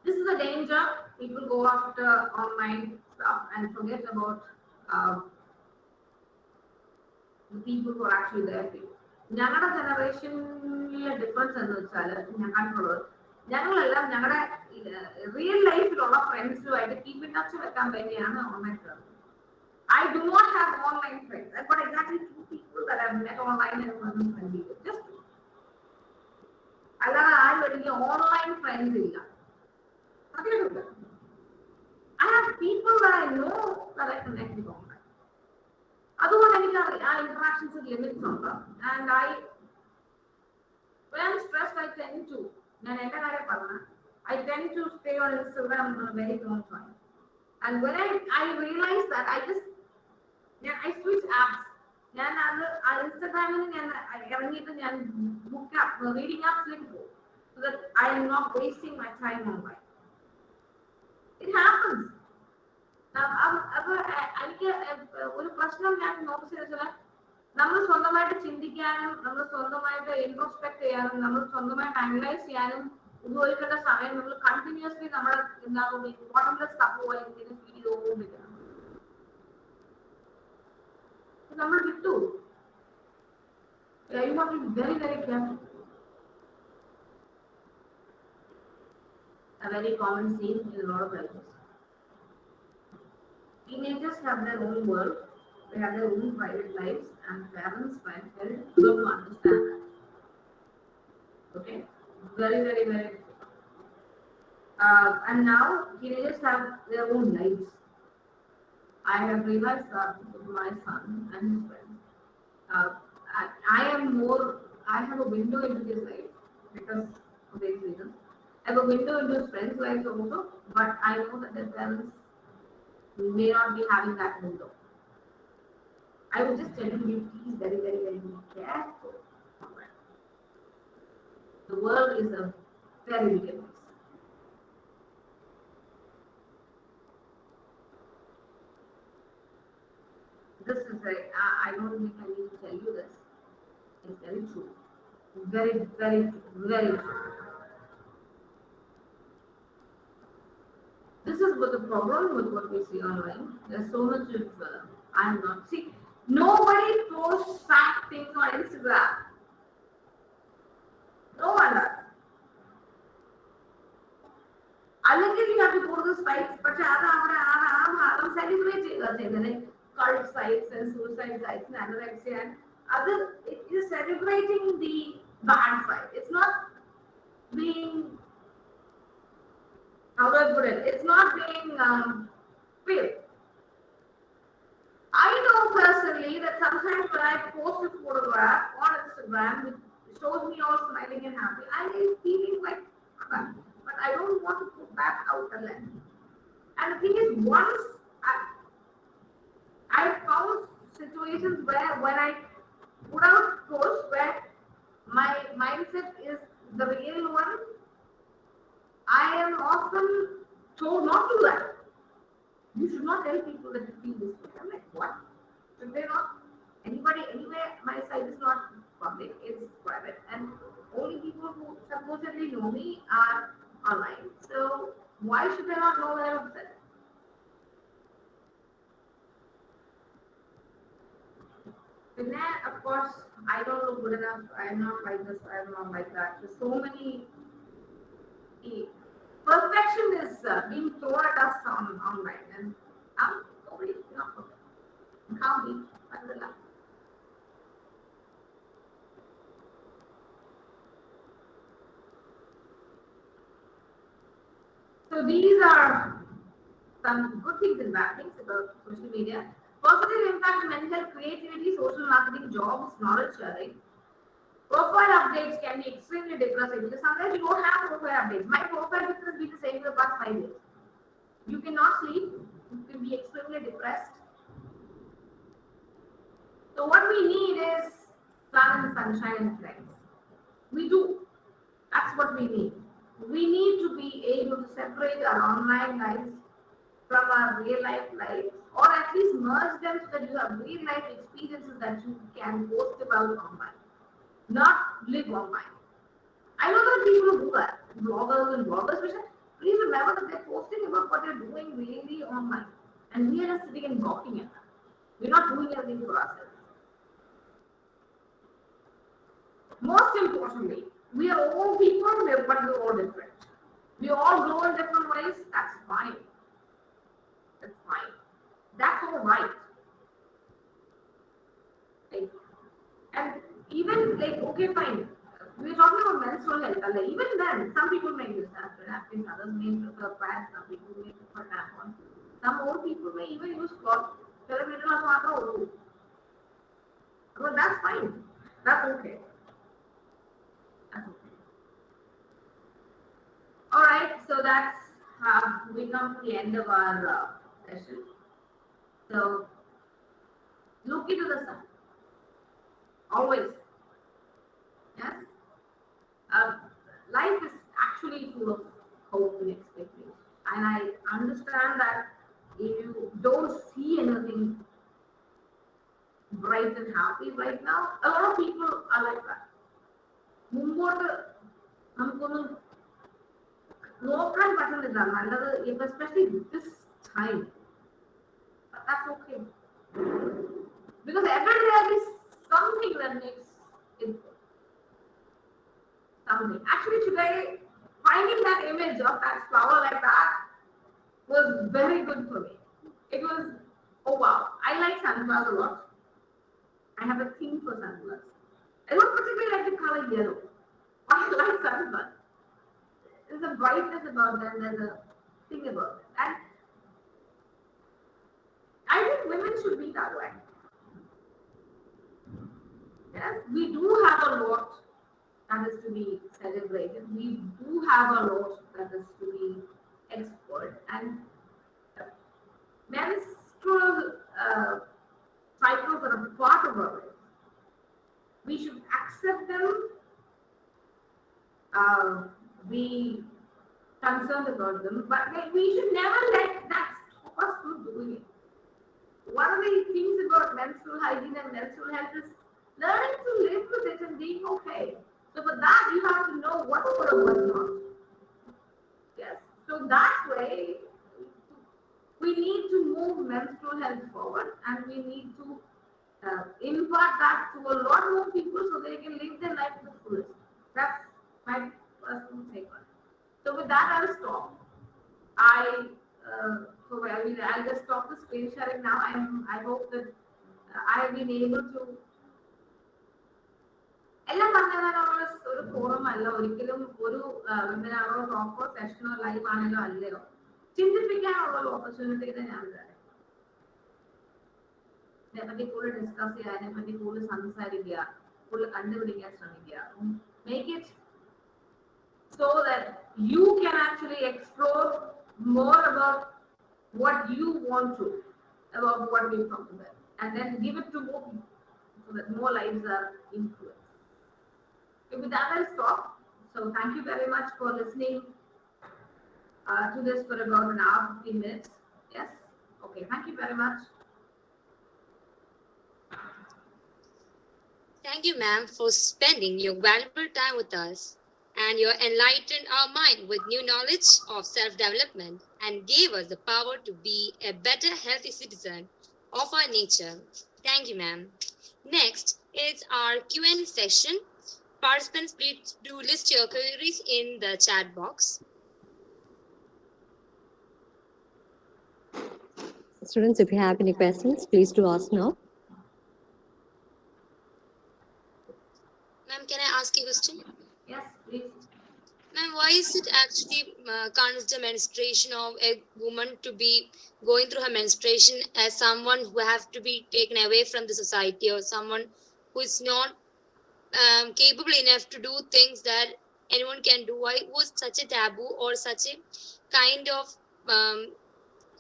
This is a danger. People go after online stuff and forget about the people who are actually there for you. ഞങ്ങളുടെ ജനറേഷനിലെ difference എന്ന് വെച്ചാൽ ഞാൻ കണ്ടുള്ളത് ഞങ്ങളെല്ലാം ഞങ്ങളുടെ real ലൈഫിലുള്ള ഫ്രണ്ട്സുമായിട്ട് keep in touch വെക്കാൻ വേണ്ടിയാണ് online friends. I do not have online friends. I've got exactly 2 people that I've met online and one friendly with. Just 2. അല്ലാതെ ആരും എനിക്ക് ഓൺലൈൻ ഫ്രണ്ട്സ് ഇല്ല. I have people that I know that I connect with online. അതുകൊണ്ട് എനിക്ക് ആ interactions limits ഉണ്ട്. And when I'm stressed, I tend to, ഞാൻ എന്റെ കാര്യം പറഞ്ഞ, I tend to stay on Instagram for a very long time. And when I realize that, I switch apps. ഞാൻ അത് ഇൻസ്റ്റാഗ്രാമിൽ ഞാൻ ഇറങ്ങിയിട്ട് ഞാൻ റീഡിംഗ് ആപ്സിലേക്ക് പോകും. So that I am not wasting my time online. It happens. എനിക്ക് ഒരു പ്രശ്നം ഞാൻ നോട്ടീസ് ചെയ്താൽ നമ്മൾ സ്വന്തമായിട്ട് ചിന്തിക്കാനും നമ്മൾ സ്വന്തമായിട്ട് ഇൻട്രോസ്പെക്ട് ചെയ്യാനും നമ്മൾ സ്വന്തമായിട്ട് അനലൈസ് ചെയ്യാനും ഉപയോഗിക്കേണ്ട സമയം നമ്മൾ കണ്ടിന്യൂസ്ലി നമ്മൾ എന്താകും ഇമ്പോർട്ടന്റ് സ്റ്റഫ് പോലെ ഫീൽ ചെയ്തുകൊണ്ടിരിക്കണം. നമ്മൾ വിട്ടു. You have to be very, very careful. A very common scene in a lot of houses. Teenagers have their own world, they have their own private lives, and parents find very difficult to understand that. Okay? Very, very, very difficult. And now teenagers have their own lives. I have realized that with my son and his friends. I have a window into his life because of these reasons. I have a window into his friends' lives also, but I know that their parents may not be having that window. I would just tell you to be please very, very, very careful. The world is a very big place. This is I don't think I need to tell you this. It's very true. Very, very, very true. This is what the problem with what we see online. There's so much of I'm not see. Nobody posts fat things on Instagram. No one does. Unless you have to go to the sites, but I'm celebrating like cult sites and suicide sites and anorexia and other. It is celebrating the bad side. It's not being. How do I put it? It's not being fair. I know personally that sometimes when I post a photograph on Instagram, which shows me all smiling and happy, I am feeling like that. But I don't want to put that out there. And the thing is, once I found situations where when I put out posts where my mindset is the real one, I am often told not to do that. You should not tell people that you feel this way. I'm like, what? Should they not? Anybody, anywhere, my site is not public, it's private. And only people who supposedly know me are online. So why should they not know that I'm upset? And then, of course, I don't look good enough. I'm not like this. I'm not like that. There's so many. Perfection is being thrown at us online, and nobody's not perfect. Can't be. So these are some good things and bad things about social media. Positive impact on mental health, creativity, social marketing, jobs, knowledge sharing. Profile updates can be extremely depressing because sometimes you don't have profile updates. My profile picture has been the same for the past 5 years. You cannot sleep. You can be extremely depressed. So what we need is sun and sunshine and friends. We do. That's what we need. We need to be able to separate our online lives from our real life lives, or at least merge them so that you have real life experiences that you can post about online, not live online. I know there are people who do that, bloggers and bloggers, which please remember that they're posting about what they're doing really online, and we are just sitting and gawking at them. We're not doing anything for ourselves. Most importantly, we are all people, but we're all different. We all grow in different ways. That's fine. That's fine. That's all right. Like, and even like, okay, fine. We're talking about menstrual health. Like, even then, some people may use napkins, others may prefer pads, some people may prefer tampons. Some old people may even use cloth. But that's fine. That's okay. That's okay. All right, so that's we come to the end of our session. So look into the sun. Always. Yes. Life is actually full of hope and expectation, and I understand that if you don't see anything bright and happy right now, a lot of people are like that. Especially this time. But that's okay. Because every day there is something that makes it good. Something. Actually today, finding that image of that flower like that was very good for me. It was, oh wow, I like sunflowers a lot. I have a thing for sunflowers. I don't particularly like the color yellow. I like sunflowers. There's a brightness about them, there's a thing about it. And I think women should be that way. Yes, we do have a lot that is to be celebrated. We do have a lot that is to be explored. And menstrual cycles are a part of our life. We should accept them, be concerned about them, but we should never let that stop us from doing it. One of the things about menstrual hygiene and menstrual health is learning to live with it and being okay. So for that, you have to know what is or what's not. Yes. So that way, we need to move menstrual health forward, and we need to impart that to a lot more people so they can live their life to the fullest. That's my personal take on it. So with that, I'll stop. I'll just stop the screen sharing now. I hope that I have been able to. എല്ലാം പറഞ്ഞാൽ ഒരു forum അല്ല, ഒരിക്കലും ഒരു വെബിനാറോ Toko സെഷനോ live ആണെല്ലോ അല്ലയോ, ചിന്തിപ്പിക്കാനുള്ള ഒരു opportunity ഞാൻ തരാം. ഇതിനെപ്പറ്റി കൂടുതൽ ഡിസ്കസ് ചെയ്യുക, അതിനെപ്പറ്റി കൂടുതൽ സംസാരിക്കുക, കൂടുതൽ കണ്ടുപിടിക്കാൻ ശ്രമിക്കുക. Make it so that you can actually explore more about what you want to, about what we talked about, and then give it to more people so that more lives are influenced. So with that, I'll stop. So thank you very much for listening to this for about an hour, 15 minutes. Yes? Okay, thank you very much. Thank you, ma'am, for spending your valuable time with us, and you enlightened our mind with new knowledge of self-development and gave us the power to be a better, healthy citizen of our nature. Thank you, ma'am. Next is our Q&A session. Participants, please do list your queries in the chat box. Students, if you have any questions, please do ask now. Ma'am, can I ask you a question? Yes, please. Ma'am, why is it actually considered menstruation of a woman to be going through her menstruation as someone who have to be taken away from the society, or someone who is not capable enough to do things that anyone can do? Why was such a taboo or such a kind of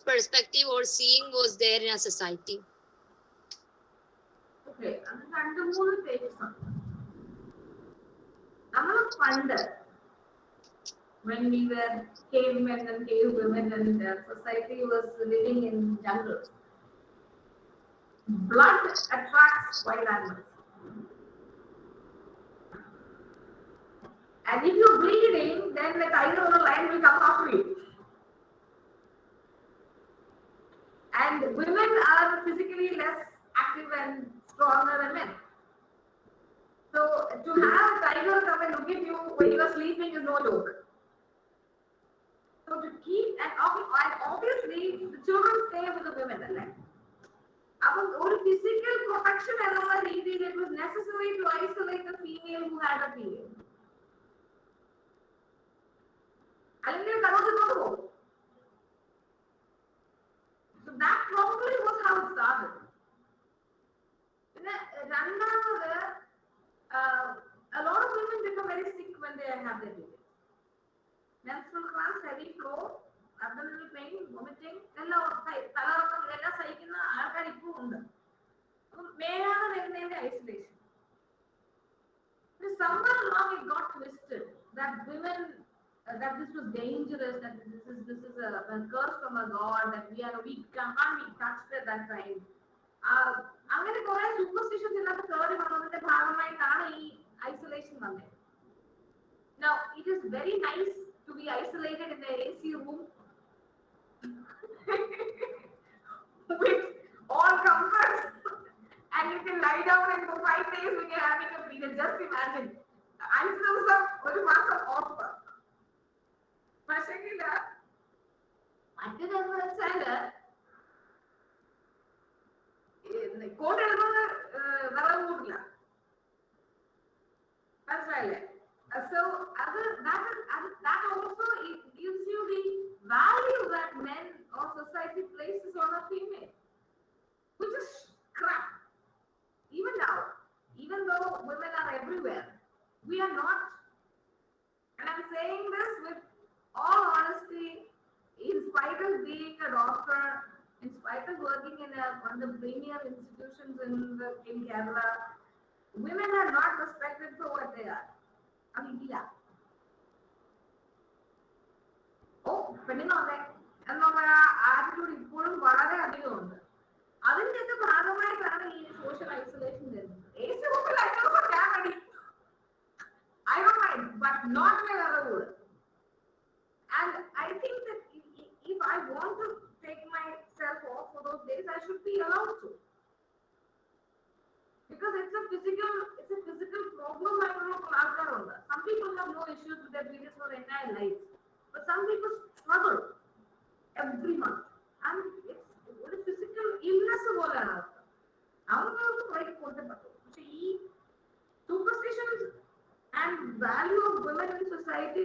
perspective or seeing was there in our society? Okay, അത് രണ്ട് മൂന്ന് stages ആണ്. നമ്മൾ പണ്ട് when we were cavemen and cave women and society was living in jungle, blood attracts wild animals. And if you're bleeding, then the tiger or the lion will come after you. And women are physically less active and stronger than men. So to have a tiger come and look at you when you are sleeping is no joke. So to keep, and obviously the children stay with the women. Or physical protection എന്നുള്ള രീതിയിൽ it was necessary to isolate the female who had a period. അല്ലെങ്കിൽ കടന്നു പോകും. So that probably was how it started. രണ്ടാമത്, a lot of women become very sick when they have their period. Menstrual cramps, heavy flow, abdominal pain, vomiting, എല്ലാം തലകറക്കം എല്ലാം സഹിക്കുന്ന ആൾക്കാർ ഇപ്പോൾ ഉണ്ട്. അപ്പം മേലാതെ വരുന്നതിന്റെ isolation. Somewhere along it got twisted that women, that this was dangerous, that this is a curse from a god, that we can't be touched at that time. അങ്ങനെ കുറെ സൂപ്പർസ്റ്റിഷൻസ് ഇല്ലാത്ത കയറി വന്നതിന്റെ ഭാഗമായിട്ടാണ് ഈ ഐസൊലേഷൻ വന്നത്. Now it is very nice to be isolated in the AC room with all comforts, and you can lie down and for 5 days when you're having a period. Just imagine. അഞ്ച് ദിവസം ഒരു മാസം of. പക്ഷെങ്കില് മറ്റേതെന്ന് വെച്ചാല് coat എടുക്കുന്നത് വിറക് കൂട്ടില്ല. മനസ്സിലായില്ലേ? So that also it gives you the value that men or society places on a female, which is crap. Even now, even though women are everywhere, we are not. And I'm saying this with all honesty, in spite of being a doctor, in spite of working in one of the premier institutions in Kerala, women are not respected for what they are. അതില്ല. പെണ്ണുങ്ങളെ എന്നുള്ള attitude ഇപ്പോഴും വളരെ അധികം ഉണ്ട്. അതിന്റെയൊക്കെ ഭാഗമായിട്ടാണ് ഈ സോഷ്യൽ ഐസൊലേഷൻ വരുന്നത്. I don't mind, but not my other word. And I think that if I want to take myself off for those days, I should be allowed to. Because it's a physical problem. I don't know. Some people have no issues with their periods for their entire life, but some people struggle every month, and it's a physical illness. Superstitions and value of women in society,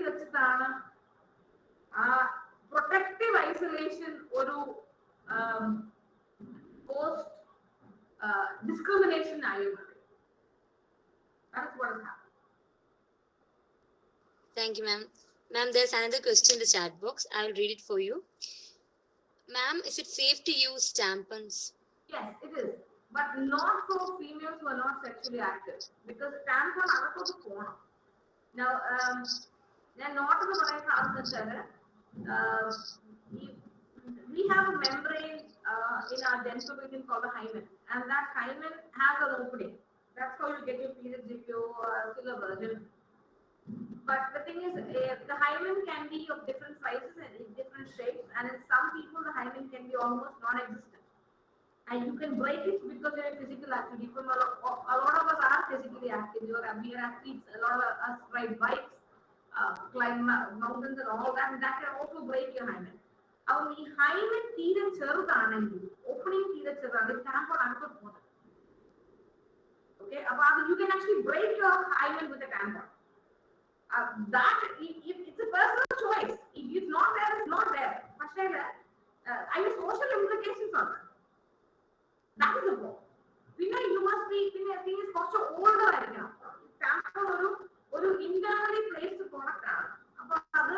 protective isolation or post discrimination. That's what has happened. Thank you, ma'am. Ma'am, there's another question in the chat box. I'll read it for you. Ma'am, is it safe to use tampons? Yes, it is. But not for females who are not sexually active. Because tampon are for the phone. Now, not the one we have a membrane in our dental region called the hymen, and that hymen has an opening. That's how you get your periods if you are still a virgin. But the thing is, the hymen can be of different sizes and in different shapes, and in some people, the hymen can be almost non-existent. And you can break it because you're a physical activity. A lot of us are physically active. We are athletes. A lot of us ride bikes, climb mountains, and all that. And that can also break your hymen. Our hymen തീരെ ചെറുതാണെങ്കിൽ opening തീരെ ചെറുതാണെങ്കിൽ tampon അകത്ത് പോകും. Okay, you can actually break your hymen with a tampon. That it's a personal choice. If it's not there, it's not there. പക്ഷേ അതിന്റെ social implications ആണ്. That is the point. You must be കുറച്ച് older ആയിരിക്കണം. Tampon ഒരു internally placed product ആണ്. അപ്പൊ അത്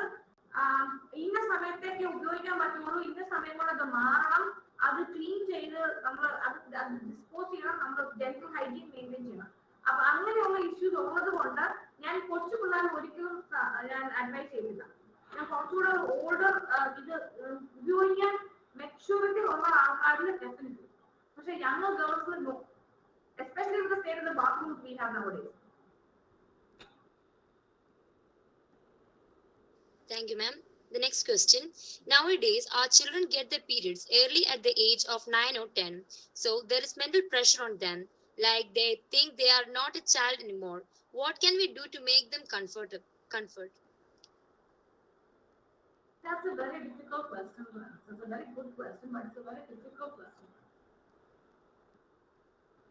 ഇന്ന സമയത്തേക്ക് ഉപയോഗിക്കാൻ പറ്റുള്ളൂ, ഇന്ന സമയം കൊണ്ട് അത് മാറണം, അത് ക്ലീൻ ചെയ്ത് നമ്മൾ അത് ഡിസ്പോസ് ചെയ്യണം, നമ്മൾ ഡെന്റൽ ഹൈജീൻ മെയിൻറ്റെയിൻ ചെയ്യണം. അപ്പൊ അങ്ങനെയുള്ള ഇഷ്യൂസ് ഉള്ളത് കൊണ്ട് ഞാൻ കൊച്ചു പിള്ളേർ ഒരിക്കലും ഞാൻ അഡ്വൈസ് ചെയ്തില്ല. ഞാൻ കുറച്ചുകൂടെ ഓൾഡർ ഇത് ഉപയോഗിക്കാൻ മെച്യൂരിറ്റി ഉള്ള ആൾക്കാരിൽ ഡെഫിനറ്റ്ലി. പക്ഷെ younger girls will know, especially with the state of the bathrooms we have nowadays. Thank you, ma'am. The next question. Nowadays, our children get their periods early at the age of 9 or 10. So there is mental pressure on them, like they think they are not a child anymore. What can we do to make them comfort? That's a very difficult question. It's a very good question, but it's a very difficult question.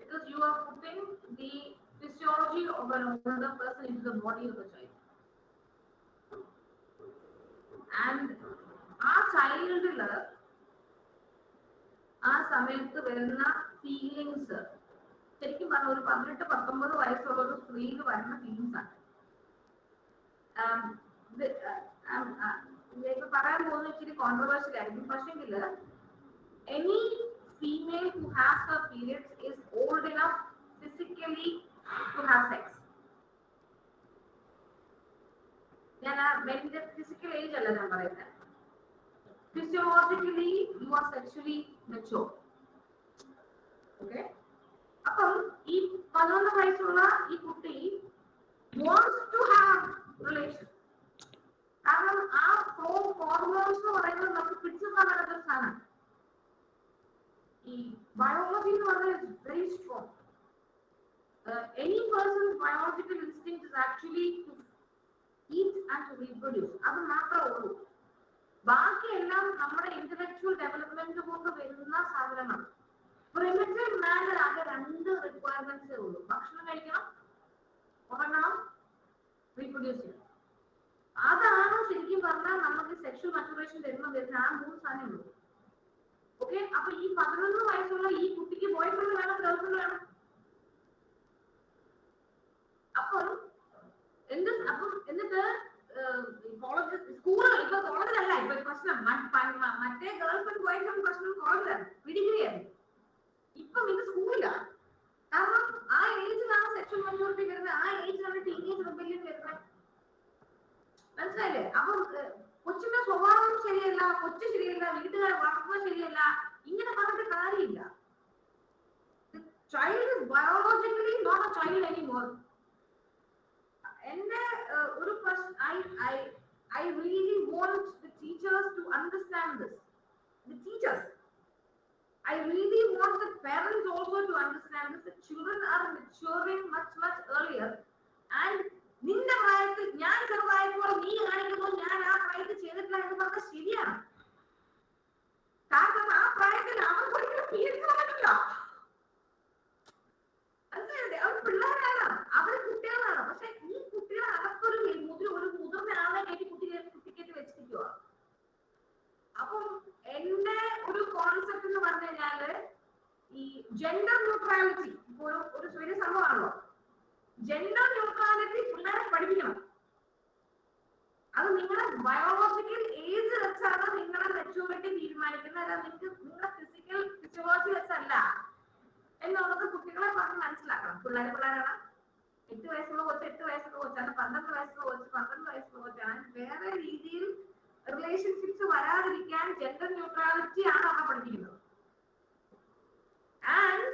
Because you are putting the physiology of an older person into the body of a child. And our child ആ സമയത്ത് വരുന്ന feelings ശരിക്കും പറഞ്ഞ ഒരു 18-19 വയസ്സുള്ള ഒരു സ്ത്രീക്ക് വരുന്ന ഫീലിങ്സ് ആണ്. പറയാൻ പോകുന്ന ഇച്ചിരി കോൺട്രവേഴ്ഷ്യൽ ആയിരിക്കും. പക്ഷെങ്കിൽ any female who has her periods is old enough physically to have sex. Physical age അല്ല ഞാൻ പറയുന്നത്. Physiologically you are sexually mature. Okay? അപ്പം ഈ 11 വയസ്സുള്ള ഈ കുട്ടി wants to have relation. കാരണം ആ ഹോർമോൺസ് എന്ന് പറയുന്നത് നമുക്ക് പിടിച്ചു കാണാത്ത ഒരു സാധനമാണ്. ഈ ബയോളജി എന്ന് പറയുന്നത് very strong. Any person's biological instinct is actually to eat and to reproduce. അത് മാത്രമേ ഉള്ളൂ. ബാക്കിയെല്ലാം നമ്മുടെ ഇന്റലക്ച്വൽ ഡെവലപ്മെന്റ് കൊണ്ട് വരുന്ന സാധനമാണ്. പ്രിമിറ്റീവ് മാനിൽ ആകെ 2 റിക്വയർമെന്റ്സേ ഉള്ളൂ. ഭക്ഷണം കഴിക്കണം, ഉറങ്ങണം, റീപ്രൊഡ്യൂസ് ചെയ്യണം. അതാണ് ശരിക്കും പറഞ്ഞാൽ നമുക്ക് സെക്ഷൽ മച്ചുറേഷൻ വരുന്ന ആ 3 സാധനമുള്ളൂ. ഓക്കെ, അപ്പൊ ഈ 11 വയസ്സുള്ള ഈ കുട്ടിക്ക് ബോയ് ഫ്രണ്ട് വേണം, ഗേൾ ഫ്രണ്ട് വേണം. അപ്പം എന്നിട്ട് കോളേജ് സ്കൂളുകൾ ഇപ്പൊ കോളേജിലല്ല ഇപ്പൊ പ്രശ്നം. മറ്റേ ഗേൾ ഫ്രണ്ട് ബോയ് ഫ്രണ്ട് പ്രശ്നം കോളേജിലാണ്, ഡിഗ്രിയായിരുന്നു. ഇപ്പം ഇത് സ്കൂളിലാണ്. കാരണം ആ ഏജിലാണ് സെക്ഷൽ മച്യൂരിറ്റി വരുന്നത്, ആ ഏജിലാണ് ടീനേജ് റിബല്യൻ വരുന്നത്. മനസ്സിലായില്ലേ? അപ്പം കൊച്ചിന്റെ സ്വഭാവം ശരിയല്ല, കൊച്ചു ശരിയല്ല, വീട്ടുകാരെ വളർത്തുന്നത് ശരിയല്ല, ഇങ്ങനെ പറഞ്ഞിട്ട് കാര്യമില്ല. Child is biologically not a child anymore. And I really want the teachers to understand this. The teachers. I really want the parents also to understand this. The children are maturing much earlier. And നിന്റെ പ്രായത്തിൽ ഞാൻ ചെറുതായപ്പോൾ നീ കാണിക്കുന്നു, ഞാൻ ആ പ്രായത്തിൽ ചെയ്തിട്ടില്ല എന്ന് പറഞ്ഞാൽ ശരിയാണ്. കാരണം ആ പ്രായത്തിൽ അവർക്ക് ഒരിക്കലും പീരിയഡ്സ് വന്നിട്ടില്ല. അവർ പിള്ളേരാണ്, അവർ കുട്ടികളാണ്. പക്ഷെ ഈ കുട്ടികളെ അകത്തൊരു മുതിർന്ന ആളെ കയറ്റി കുട്ടിക്കേറ്റ് വെച്ചിരിക്കുക. അപ്പം എന്റെ ഒരു കോൺസെപ്റ്റ് എന്ന് പറഞ്ഞു കഴിഞ്ഞാല് ഈ ജെൻഡർ ന്യൂട്രാലിറ്റി ഇപ്പൊ ഒരു വലിയ സംഭവമാണല്ലോ. ജെൻഡർ ന്യൂട്രാലിറ്റി പിള്ളേരെ പഠിപ്പിക്കണം. അത് നിങ്ങൾ തീരുമാനിക്കുന്നതല്ല, നിങ്ങളുടെ ഫിസിക്കൽ ഫിസിയോളജി വെച്ചല്ല എന്നുള്ളത് കുട്ടികളെ പറഞ്ഞ് മനസ്സിലാക്കണം. പിള്ളേരാണ് 8 വയസ്സുള്ള കൊച്ച് 8 വയസ്സുള്ള കൊച്ചാണ്, 12 വയസ്സുള്ള കൊച്ച് 12 വയസ്സുള്ള കൊച്ചാണ്. വേറെ രീതിയിൽ റിലേഷൻഷിപ്സ് വരാതിരിക്കാൻ ജെൻഡർ ന്യൂട്രാലിറ്റി ആണ് അവിടെ പഠിപ്പിക്കുന്നത്. And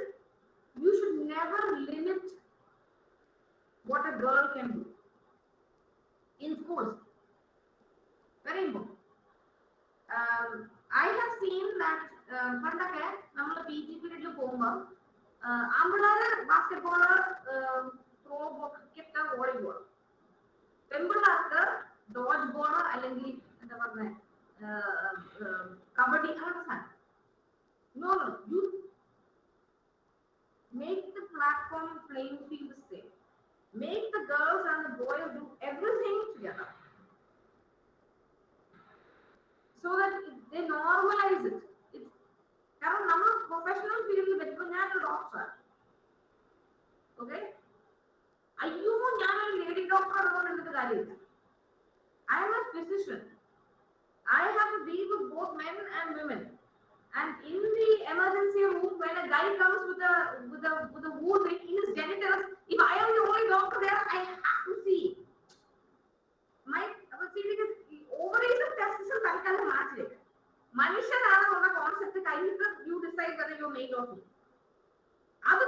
you should never limit what a girl can do in schools. Very important. I have seen that പണ്ടൊക്കെ നമ്മൾ PG പീരീഡിൽ പോകുമ്പോൾ ആമ്പിള്ളേര് ബാസ്കറ്റ്ബോള്, ത്രോ, ക്രിക്കറ്റ്, വോളിബോൾ, പെൺപിള്ളേർക്ക് ഡോജ് ബോള് അല്ലെങ്കിൽ എന്താ പറഞ്ഞ കബഡി, അങ്ങനത്തെ സാധനം. No, you make the platform playing field safe. Make the girls and the boys do everything together, so that they normalize it. കാരണം നമ്മൾ പ്രൊഫഷണൽ ഫീൽഡിൽ വരുമ്പോൾ ഞാനൊരു ഡോക്ടറാണ്. ഓക്കെ, അയ്യോ ഞാനൊരു ലേഡി ഡോക്ടർ ആണെന്നുകൊണ്ട് കാര്യമില്ല. I am a physician. I have to deal with both men and women. And in the emergency room, when a guy comes with a wound in his genitals, if I am the only doctor there, I have to see. Because ovaries and testicles are matched. മനുഷ്യനാണെന്നുള്ള concept കഴിഞ്ഞിട്ട് you decide whether you male or female. അത്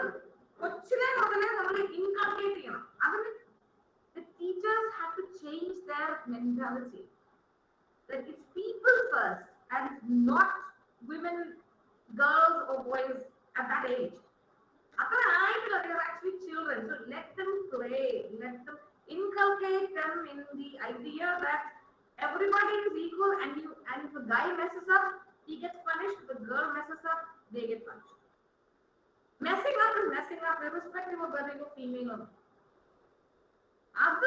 കൊച്ചിലെ മുതലേ നമ്മൾ inculcate ചെയ്യണം. അതിന് the teachers have to change their mentality. That it's people first and not women, girls or boys at that age. They are actually children. So let them play. Let them inculcate them in the idea that everybody is equal, and if a guy messes up, he gets punished. If a girl messes up, they get punished. Messing up is messing up, irrespective of whether you're female or not. അത്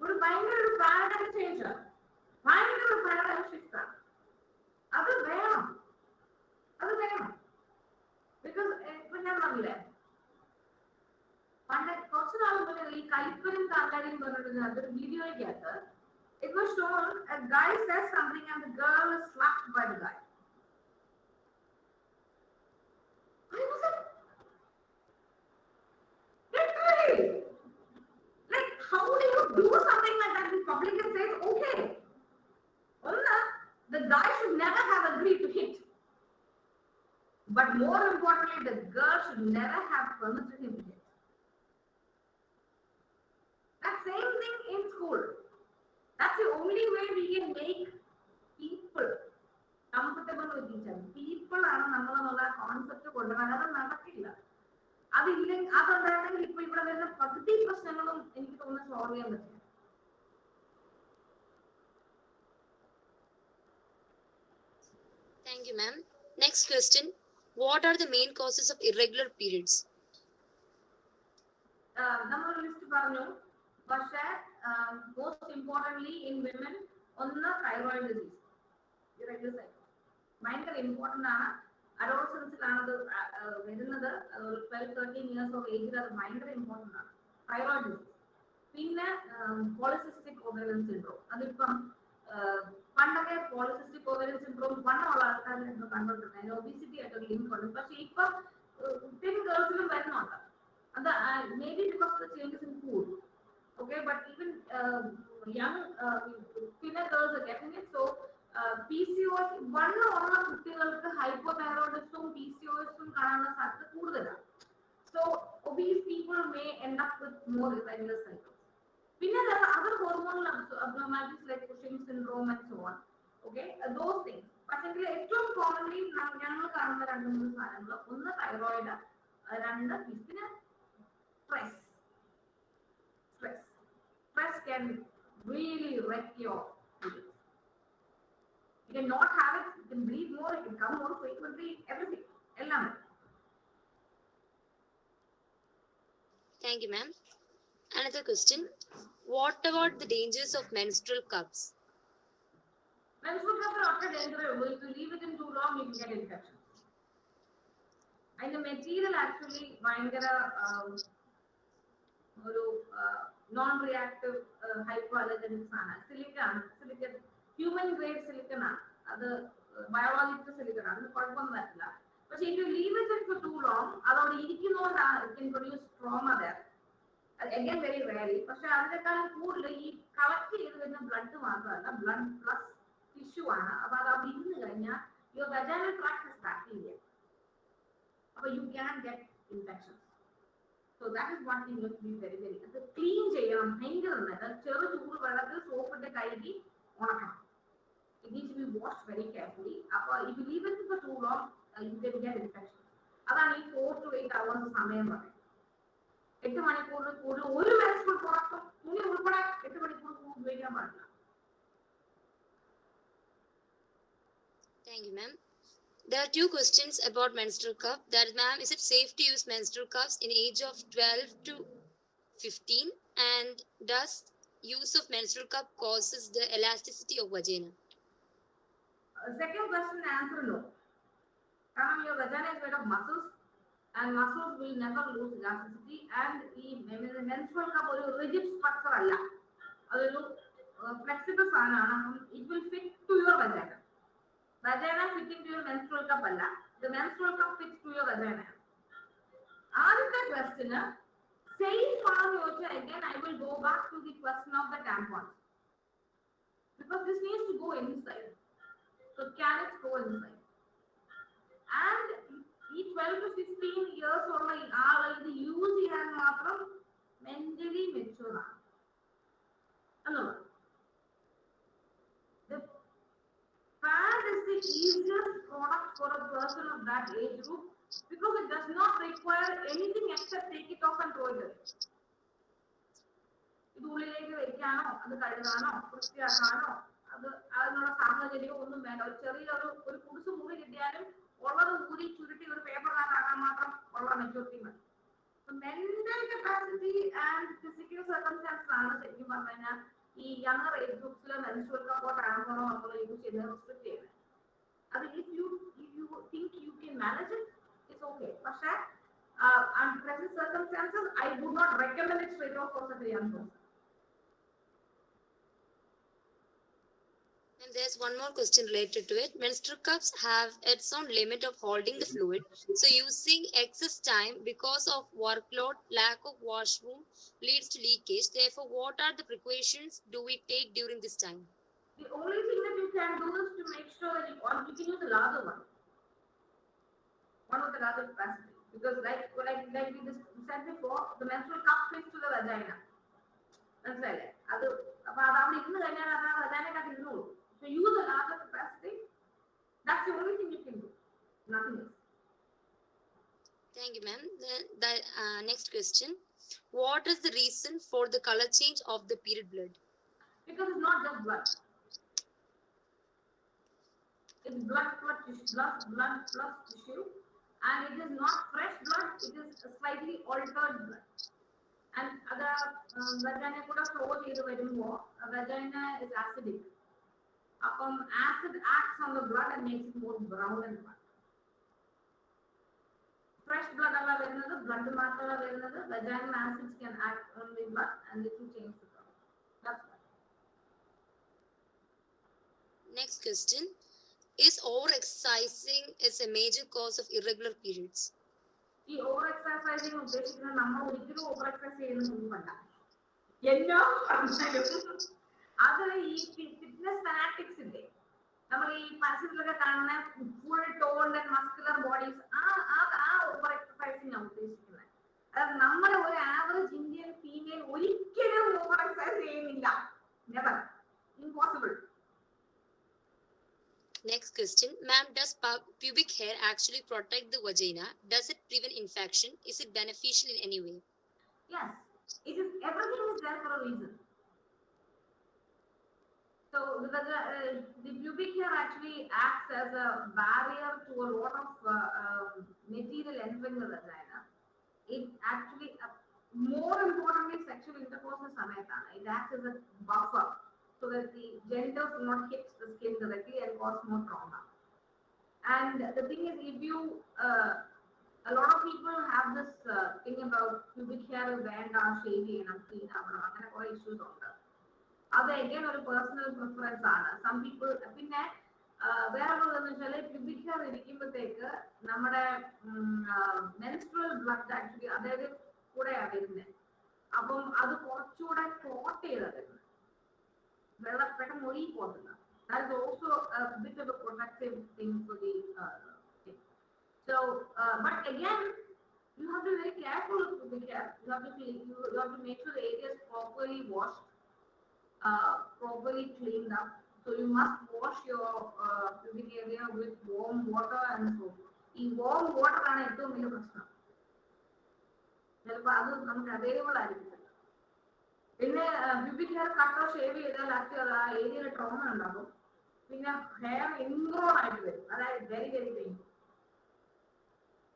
ഒരു ഭയങ്കര ഒരു paradigm ചേഞ്ചാണ്, ഭയങ്കര ഒരു paradigm ഷിഫ്റ്റാണ്. അത് വേണം. Because ഇപ്പൊ ഞാൻ പറഞ്ഞില്ലേ, പണ്ട് കുറച്ച് നാൾ മുന്നേ ഈ കലിപ്പനും താങ്കാരിയും പറഞ്ഞിട്ട് അതൊരു വീഡിയോയ്ക്കകത്ത് it was shown a guy says something and the girl is slapped by the guy. I was like, literally, like how do you do something like that in public and say okay? The guy should never have agreed to hit, but more importantly, the girl should never have permitted him to hit. That same thing in school. That's the only way we can make people comfortable with each other. People ആണ് നമ്മളെന്നുള്ള concept കൊണ്ടുവരാൻ. അത് നടക്കില്ല. അതുണ്ടായിരുന്നെങ്കിൽ ഇപ്പൊ ഇവിടെ വരുന്ന പകുതി പ്രശ്നങ്ങളും എനിക്ക് തോന്നുന്നു സോൾവ് ചെയ്യാൻ പറ്റില്ല. Thank you, ma'am. Next question. What are the main causes of irregular periods? നമ്മൾ ലിസ്റ്റ് പറഞ്ഞു. പക്ഷേ മോസ്റ്റ് ഇമ്പോർട്ടന്റ്ലി ഇൻ വിമൻ ഒന്ന് തൈറോയിഡ് ഡിസീസ്, ഇറഗുലർ സൈക്കിൾ ഭയങ്കര ഇമ്പോർട്ടന്റ് ആണ്. അഡോളസൻസിലാണ് അത് വരുന്നത്. 12-13 ഇയേഴ്സ് ഓഫ് ഏജിൽ അത് ഭയങ്കര ഇമ്പോർട്ടന്റ് ആണ്, തൈറോയിഡ് ഡിസീസ്. പിന്നെ പോളിസിസ്റ്റിക് ഓവേറിയൻ സിൻഡ്രോം. അതിപ്പം പണ്ടൊക്കെ പോളിസിസ്റ്റിക് ഓവേറിയൻ സിൻഡ്രോം വണ്ണമുള്ള ആൾക്കാരെ കണ്ടിട്ടുണ്ട്, അതിന് ഒബിസിറ്റി ആയിട്ടൊരു ലിങ്ക് ഉണ്ട്. പക്ഷെ ഇപ്പം തിൻ ഗേൾസിലും വരുന്നുണ്ട്. അത് may be because of the changes in food. Okay, but even young thinner girls are getting it. So PCOS വണ്ണമുള്ള കുട്ടികൾക്ക് ഹൈപ്പോതൈറോയിഡിസവും PCOSും കാണുന്ന സാധ്യത കൂടുതലാണ്. So obese people may end up with more irregular cycles. പിന്നെ there are other hormonal abnormalities like Cushing's syndrome and so on. Okay, those things. പക്ഷേ ഏറ്റവും commonly ഞങ്ങൾ കാണുന്ന 2-3 സാധനങ്ങൾ, ഒന്ന് തൈറോയിഡ്, 2 പിന്നെ stress. Stress can really wreck your periods. You can not have it, you can bleed more, you can come more frequently, everything. Thank you, ma'am. Another question. What about the dangers of menstrual cups? Menstrual cups are not dangerous. If you leave it in too long, you can get infections. And the material actually ഭയങ്കര ഒരു non reactive hypo allergenic ആണ്. Silicon human grade silicon ആണ്. അത് biological സെല്ലുകൾ അതിന് കുഴപ്പമൊന്നും വരില്ല. പക്ഷെ if you leave it for too long, അതോടെ ഇരിക്കുന്നതുകൊണ്ടാണ് it can produce trauma there. Again very rarely. പക്ഷെ അതിനേക്കാളും കൂടുതൽ ഈ കളക്ട് ചെയ്ത് വരുന്ന ബ്ലഡ് മാത്രമല്ല, ബ്ലഡ് പ്ലസ് ടിഷ്യൂ ആണ്. അപ്പൊ അത് അവിടെ ഇരുന്ന് കഴിഞ്ഞാൽ your vaginal tract is bacteria. അപ്പൊ you can get infections. So that is one thing you have to be very very. അത് ക്ലീൻ ചെയ്യണം ഭയങ്കര നന്നായിട്ട്. ചെറു ചൂട് വെള്ളത്തിൽ സോപ്പ് ഇട്ട് കഴുകി ഉണക്കണം. It needs to be washed very carefully. അപ്പോൾ if you leave it for too long, you can get infection. അതാണ് ഈ 4 to 8 hours സമയം പറയുന്നത്. 8 മണിക്കൂറിൽ കൂടുതൽ ഒരു menstrual product തുണി ഉൾപ്പെടെ 8 മണിക്കൂർ കൂടുതൽ ഉപയോഗിക്കാൻ പാടില്ല. Thank you, ma'am. There are 2 questions about menstrual cup. That is, ma'am, is it safe to use menstrual cups in age of 12 to 15? And does use of menstrual cup causes the elasticity of vagina? Second question answer no. Your vagina is made of muscles and muscles will never lose elasticity, and the menstrual cup is a rigid structure. It is flexible. It will fit to your vagina. Vagina fitting to your menstrual cup. The menstrual cup fits to your vagina. Answer question. Safe again, I will go back to the question of the tampon. Because this needs to go inside. So can it go inside? And ഈ 12 to 15 years ഉള്ള ആൾ ഇത് use ചെയ്യാൻ മാത്രം mentally mature ആണ്. അല്ലല്ലോ. The pad is the easiest product for a person of that age group because it does not require anything except take it off and throw it away. ഇത് ഉള്ളിലേക്ക് വെക്കാനോ അത് കഴുകാനോ വൃത്തിയാക്കാനോ അത് അതിനുള്ള സാഹചര്യം ഒന്നും വേണ്ട. ഒരു ചെറിയൊരു കുടിസ് മുറി കിട്ടിയാലും ഉള്ളത് ഊരി ചുരുട്ടി ഒരു പേപ്പറിനകത്താക്കാൻ മാത്രം ഉള്ള മെച്ചൂരിറ്റി മതി. Mental capacity and physical circumstances ആണ് ശരിക്കും പറഞ്ഞു കഴിഞ്ഞാൽ ഈ യങ്ങർ ഏജ് ഗ്രൂപ്പ്സിൽ മെൻസ്ട്രുവൽ കപ്പോ ടാമ്പറോ നമ്മൾ യൂസ് ചെയ്യുന്നത് റെസ്ട്രിക്ട് ചെയ്യുന്നത്. അത് if you think you can manage it, it's okay. പക്ഷേ under present circumstances, I would not recommend it straight off for such a young person. And there's one more question related to it. Menstrual cups have its own limit of holding the fluid. So using excess time because of workload, lack of washroom leads to leakage. Therefore, what are the precautions do we take during this time? The only thing that you can do is to make sure that you can use the larger one of the larger capacity. Because like we said before, the menstrual cup fits to the vagina. മനസ്സിലായില്ലേ? അത് അപ്പൊ അത് അവിടെ ഇരുന്ന് കഴിഞ്ഞാൽ അത് ആ വജാനക്കകത്ത് ഇരുന്നോളൂ. So use a larger capacity. That's the only thing you can do. Nothing else. Thank you, ma'am. The next question. What is the reason for the color change of the period blood? Because it's not just blood. It's blood plus tissue. And it is not fresh blood, it is a slightly altered blood. And the vagina could have flow more. Vagina is acidic. Acid acts on the blood and makes it more brown and black. Fresh blood blood vaginal acids can act on the blood and it will change the color. That's why. Next question. Is over-exercising a major cause of irregular periods? ഈ over exercising ഉദ്ദേശിക്കുന്നത് നമ്മൾ ഒരിക്കലും over exercise ചെയ്യുന്നതൊന്നുമല്ല. അത് ഈ fitness ഫാനാറ്റിക്സ് ഇല്ലേ, നമ്മൾ ഈ പരസ്യത്തിലൊക്കെ കാണുന്ന full toned and muscular bodies, ആ ഓവർ എക്സസൈസിങ് ആണ് ഉദ്ദേശിക്കുന്നത്. അതായത് നമ്മുടെ ഒരു ആവറേജ് ഇന്ത്യൻ ഫീമെയിൽ ഒരിക്കലും ഓവർ എക്സസൈസ് ചെയ്യുന്നില്ല. Never. Impossible. Next question. Ma'am, does pubic hair actually protect the vagina? Does it prevent infection? Is it beneficial in any way? Yes. Everything is there for a reason. So the pubic hair actually acts as a barrier to a lot of material entering the vagina. It actually, more importantly, sexual intercourse is samayatana. It acts as a buffer, so that the genitals do not hit the skin directly and cause more trauma. And the thing is, if you, a lot of people have this thing about pubic hair and shaving and clean up, and issues on that. That's again a personal preference. Some people, വേറെ ഉള്ളതെന്ന് വെച്ചാൽ pubic hair ഇരിക്കുമ്പോഴത്തേക്ക് നമ്മുടെ menstrual blood actually അതായത് കൂടെയാണ് വരുന്നത്. അപ്പം അത് കുറച്ചുകൂടെ ക്ലോട്ട് ചെയ്തത് വെള്ളം പെട്ടെന്ന് ഒഴുകി പോകുന്നില്ല. That is also a bit of a protective thing for the thing. So, but again, you have to be very careful with pubic hair. You have to make sure the area is properly washed, properly cleaned up. So you must wash your pubic area with warm water and soap. In warm water ആണ് ഏറ്റവും വലിയ പ്രശ്നം. ചിലപ്പോൾ അത് നമുക്ക് available ആയിരിക്കില്ല. പിന്നെ pubic hair കട്ടോ shave ചെയ്താൽ ആ ഏരിയയിൽ ട്രോമ ഉണ്ടാകും. പിന്നെ ഹെയർ ഇൻഗ്രോ ആയിട്ട് വരും. അതായത് very very painful.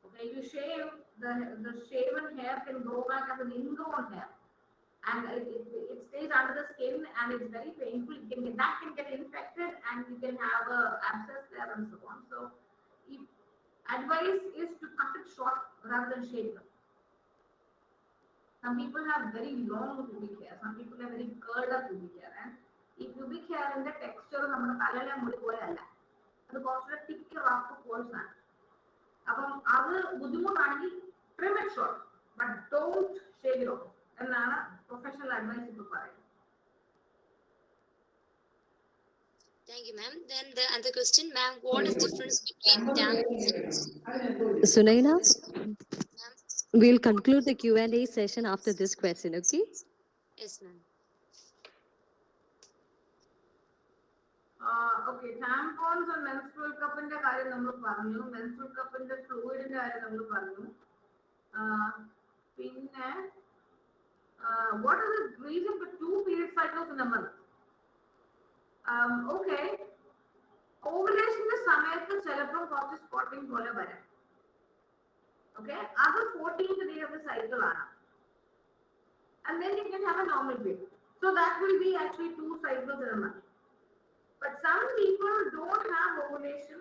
Okay, you shave the shaven hair can grow back as an ingrown hair, and it stays under the skin and it's very painful. That can get infected and you can have a abscess there and so on. So, advice is to cut it short rather than shave them. Some people have very long pubic hair. Some people have very curled up pubic hair, and ഈ pubic hair ന്റെ texture നമ്മുടെ തലയിലെ മുടി പോലെ അല്ല. അത് കുറച്ചുകൂടെ thick rough coarse ആണ്. അപ്പം അത് ബുദ്ധിമുട്ടാണെങ്കിൽ trim it short, but don't shave it off എന്നാണ് പ്രൊഫഷണൽ അഡ്വൈസ് ഇപ്പോൾ പറയുന്നത്. Thank you, ma'am. Then the other question, ma'am, what is the difference between tampons and Sunaina, ma'am? we'll conclude the Q&A session after this question, okay? Yes, ma'am. Okay, tampons and menstrual cup-ന്റെ കാര്യം നമ്മൾ പറഞ്ഞു. menstrual cup-ന്റെ fluid-ന്റെ കാര്യം നമ്മൾ പറഞ്ഞു. പിന്നെ what is the reason for 2 period cycles in a month? Okay, ovulation സമയത്ത് ചിലപ്പോൾ കുറച്ച് സ്പോട്ടിംഗ് പോലെ വരാം. Okay, അത് 14th day of the cycle ആണ്. And then you can have a normal period. So that will be actually 2 cycles in a month. But some people don't have ovulation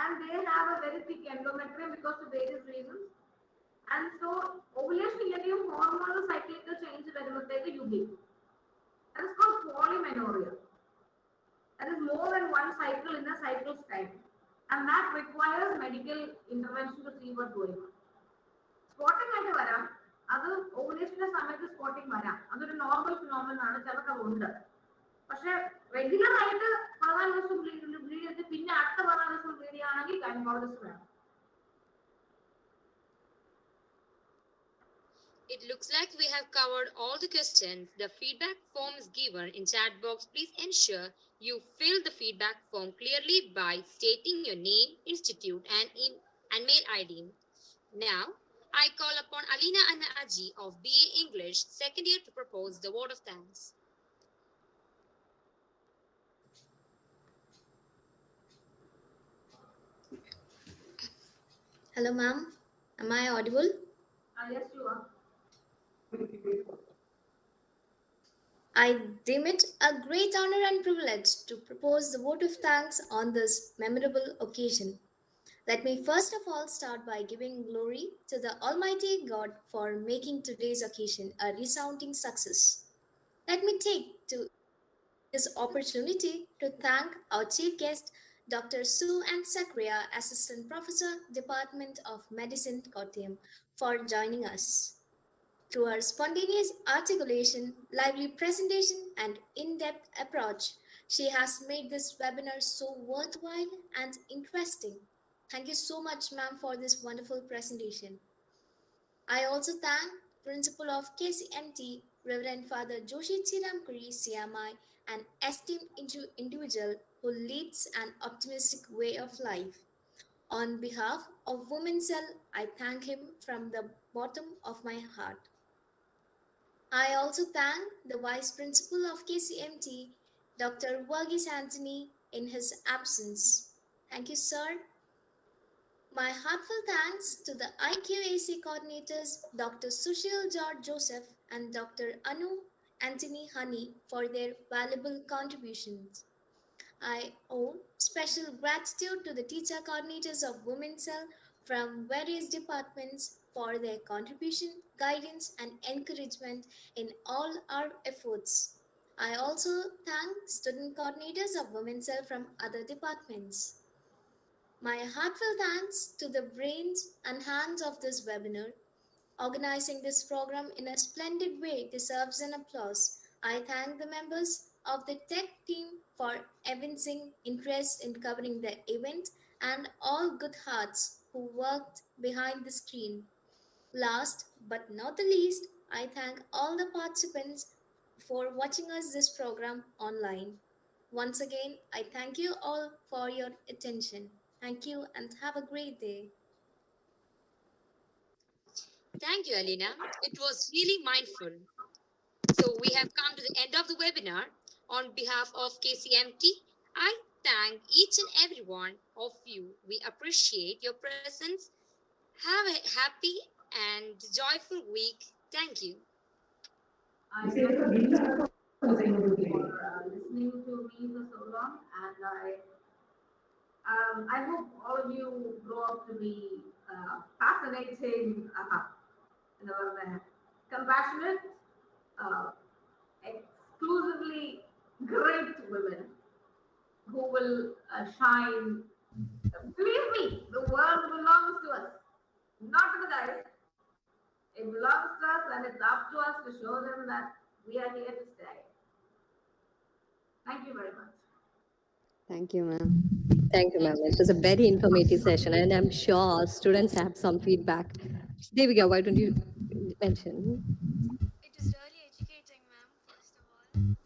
and they have a very thick endometrium because of various reasons. And so ovulation ഇല്ലെങ്കിലും hormonal cyclical change വരുമ്പോഴത്തേക്ക് you give. That is called polymenorrhea. That is more than 1 cycle in a cycle's time. And that requires medical intervention to see what's going on. Spotting ആയിട്ട് വരാം. അത് ovulationന്റെ സമയത്ത് spotting വരാം. അതൊരു normal phenomenon ആണ്. ചിലർക്ക് ഉണ്ട്. പക്ഷെ റെഗുലർ ആയിട്ട് 14 ദിവസം ബ്ലീഡ് ചെയ്ത് പിന്നെ അടുത്ത 14 ദിവസം ബ്ലീഡ് ചെയ്യുകയാണെങ്കിൽ ഗൈനക്കോളജിസ്റ്റ് വേണം. It looks like we have covered all the questions. The feedback form is given in chat box. Please ensure you fill the feedback form clearly by stating your name, institute, and mail ID. Now, I call upon Alina Anna Aji of BA English, second year, to propose the word of thanks. Hello, ma'am. Am I audible? Yes, you are. I deem it a great honor and privilege to propose the vote of thanks on this memorable occasion. Let me first of all start by giving glory to the Almighty God for making today's occasion a resounding success. Let me take this opportunity to thank our chief guest, Dr. Sue and Zachariah, Assistant Professor, Department of Medicine, Kottayam, for joining us. Through her spontaneous articulation, lively presentation, and in-depth approach, she has made this webinar so worthwhile and interesting. Thank you so much, ma'am, for this wonderful presentation. I also thank Principal of KCMT, Reverend Father Joshi Chiramkuri CMI, an esteemed individual who leads an optimistic way of life. On behalf of Women's Cell, I thank him from the bottom of my heart. I also thank the Vice Principal of KCMT, Dr. Verghese Anthony, in his absence. Thank you, sir. My heartfelt thanks to the IQAC coordinators, Dr. Sushil George Joseph and Dr. Anu Anthony Honey, for their valuable contributions. I owe special gratitude to the teacher coordinators of Women's Cell from various departments for their contribution, guidance, and encouragement in all our efforts. I also thank student coordinators of Women's Cell from other departments. My heartfelt thanks to the brains and hands of this webinar. Organizing this program in a splendid way deserves an applause. I thank the members of the tech team for evincing interest in covering the event and all good hearts who worked behind the screen. Last but not the least, I thank all the participants for watching us this program online. Once again, I thank you all for your attention. Thank you and have a great day. Thank you, Alina. It was really mindful. So we have come to the end of the webinar. On behalf of KCMT, I thank each and every one of you. We appreciate your presence. Have a happy and joyful week. Thank you. I thank you for listening to me for so long, and I hope all of you grow up to be fascinating, compassionate, uh, exclusively great women who will shine. Believe me, the world belongs to us, not to the guys. It belongs to us, and it's up to us to show them that we are here to stay. Thank you very much. Thank you, ma'am. Thank you, ma'am. It was a very informative session, and I'm sure students have some feedback. Devika, why don't you mention? It was really educating, ma'am, first of all.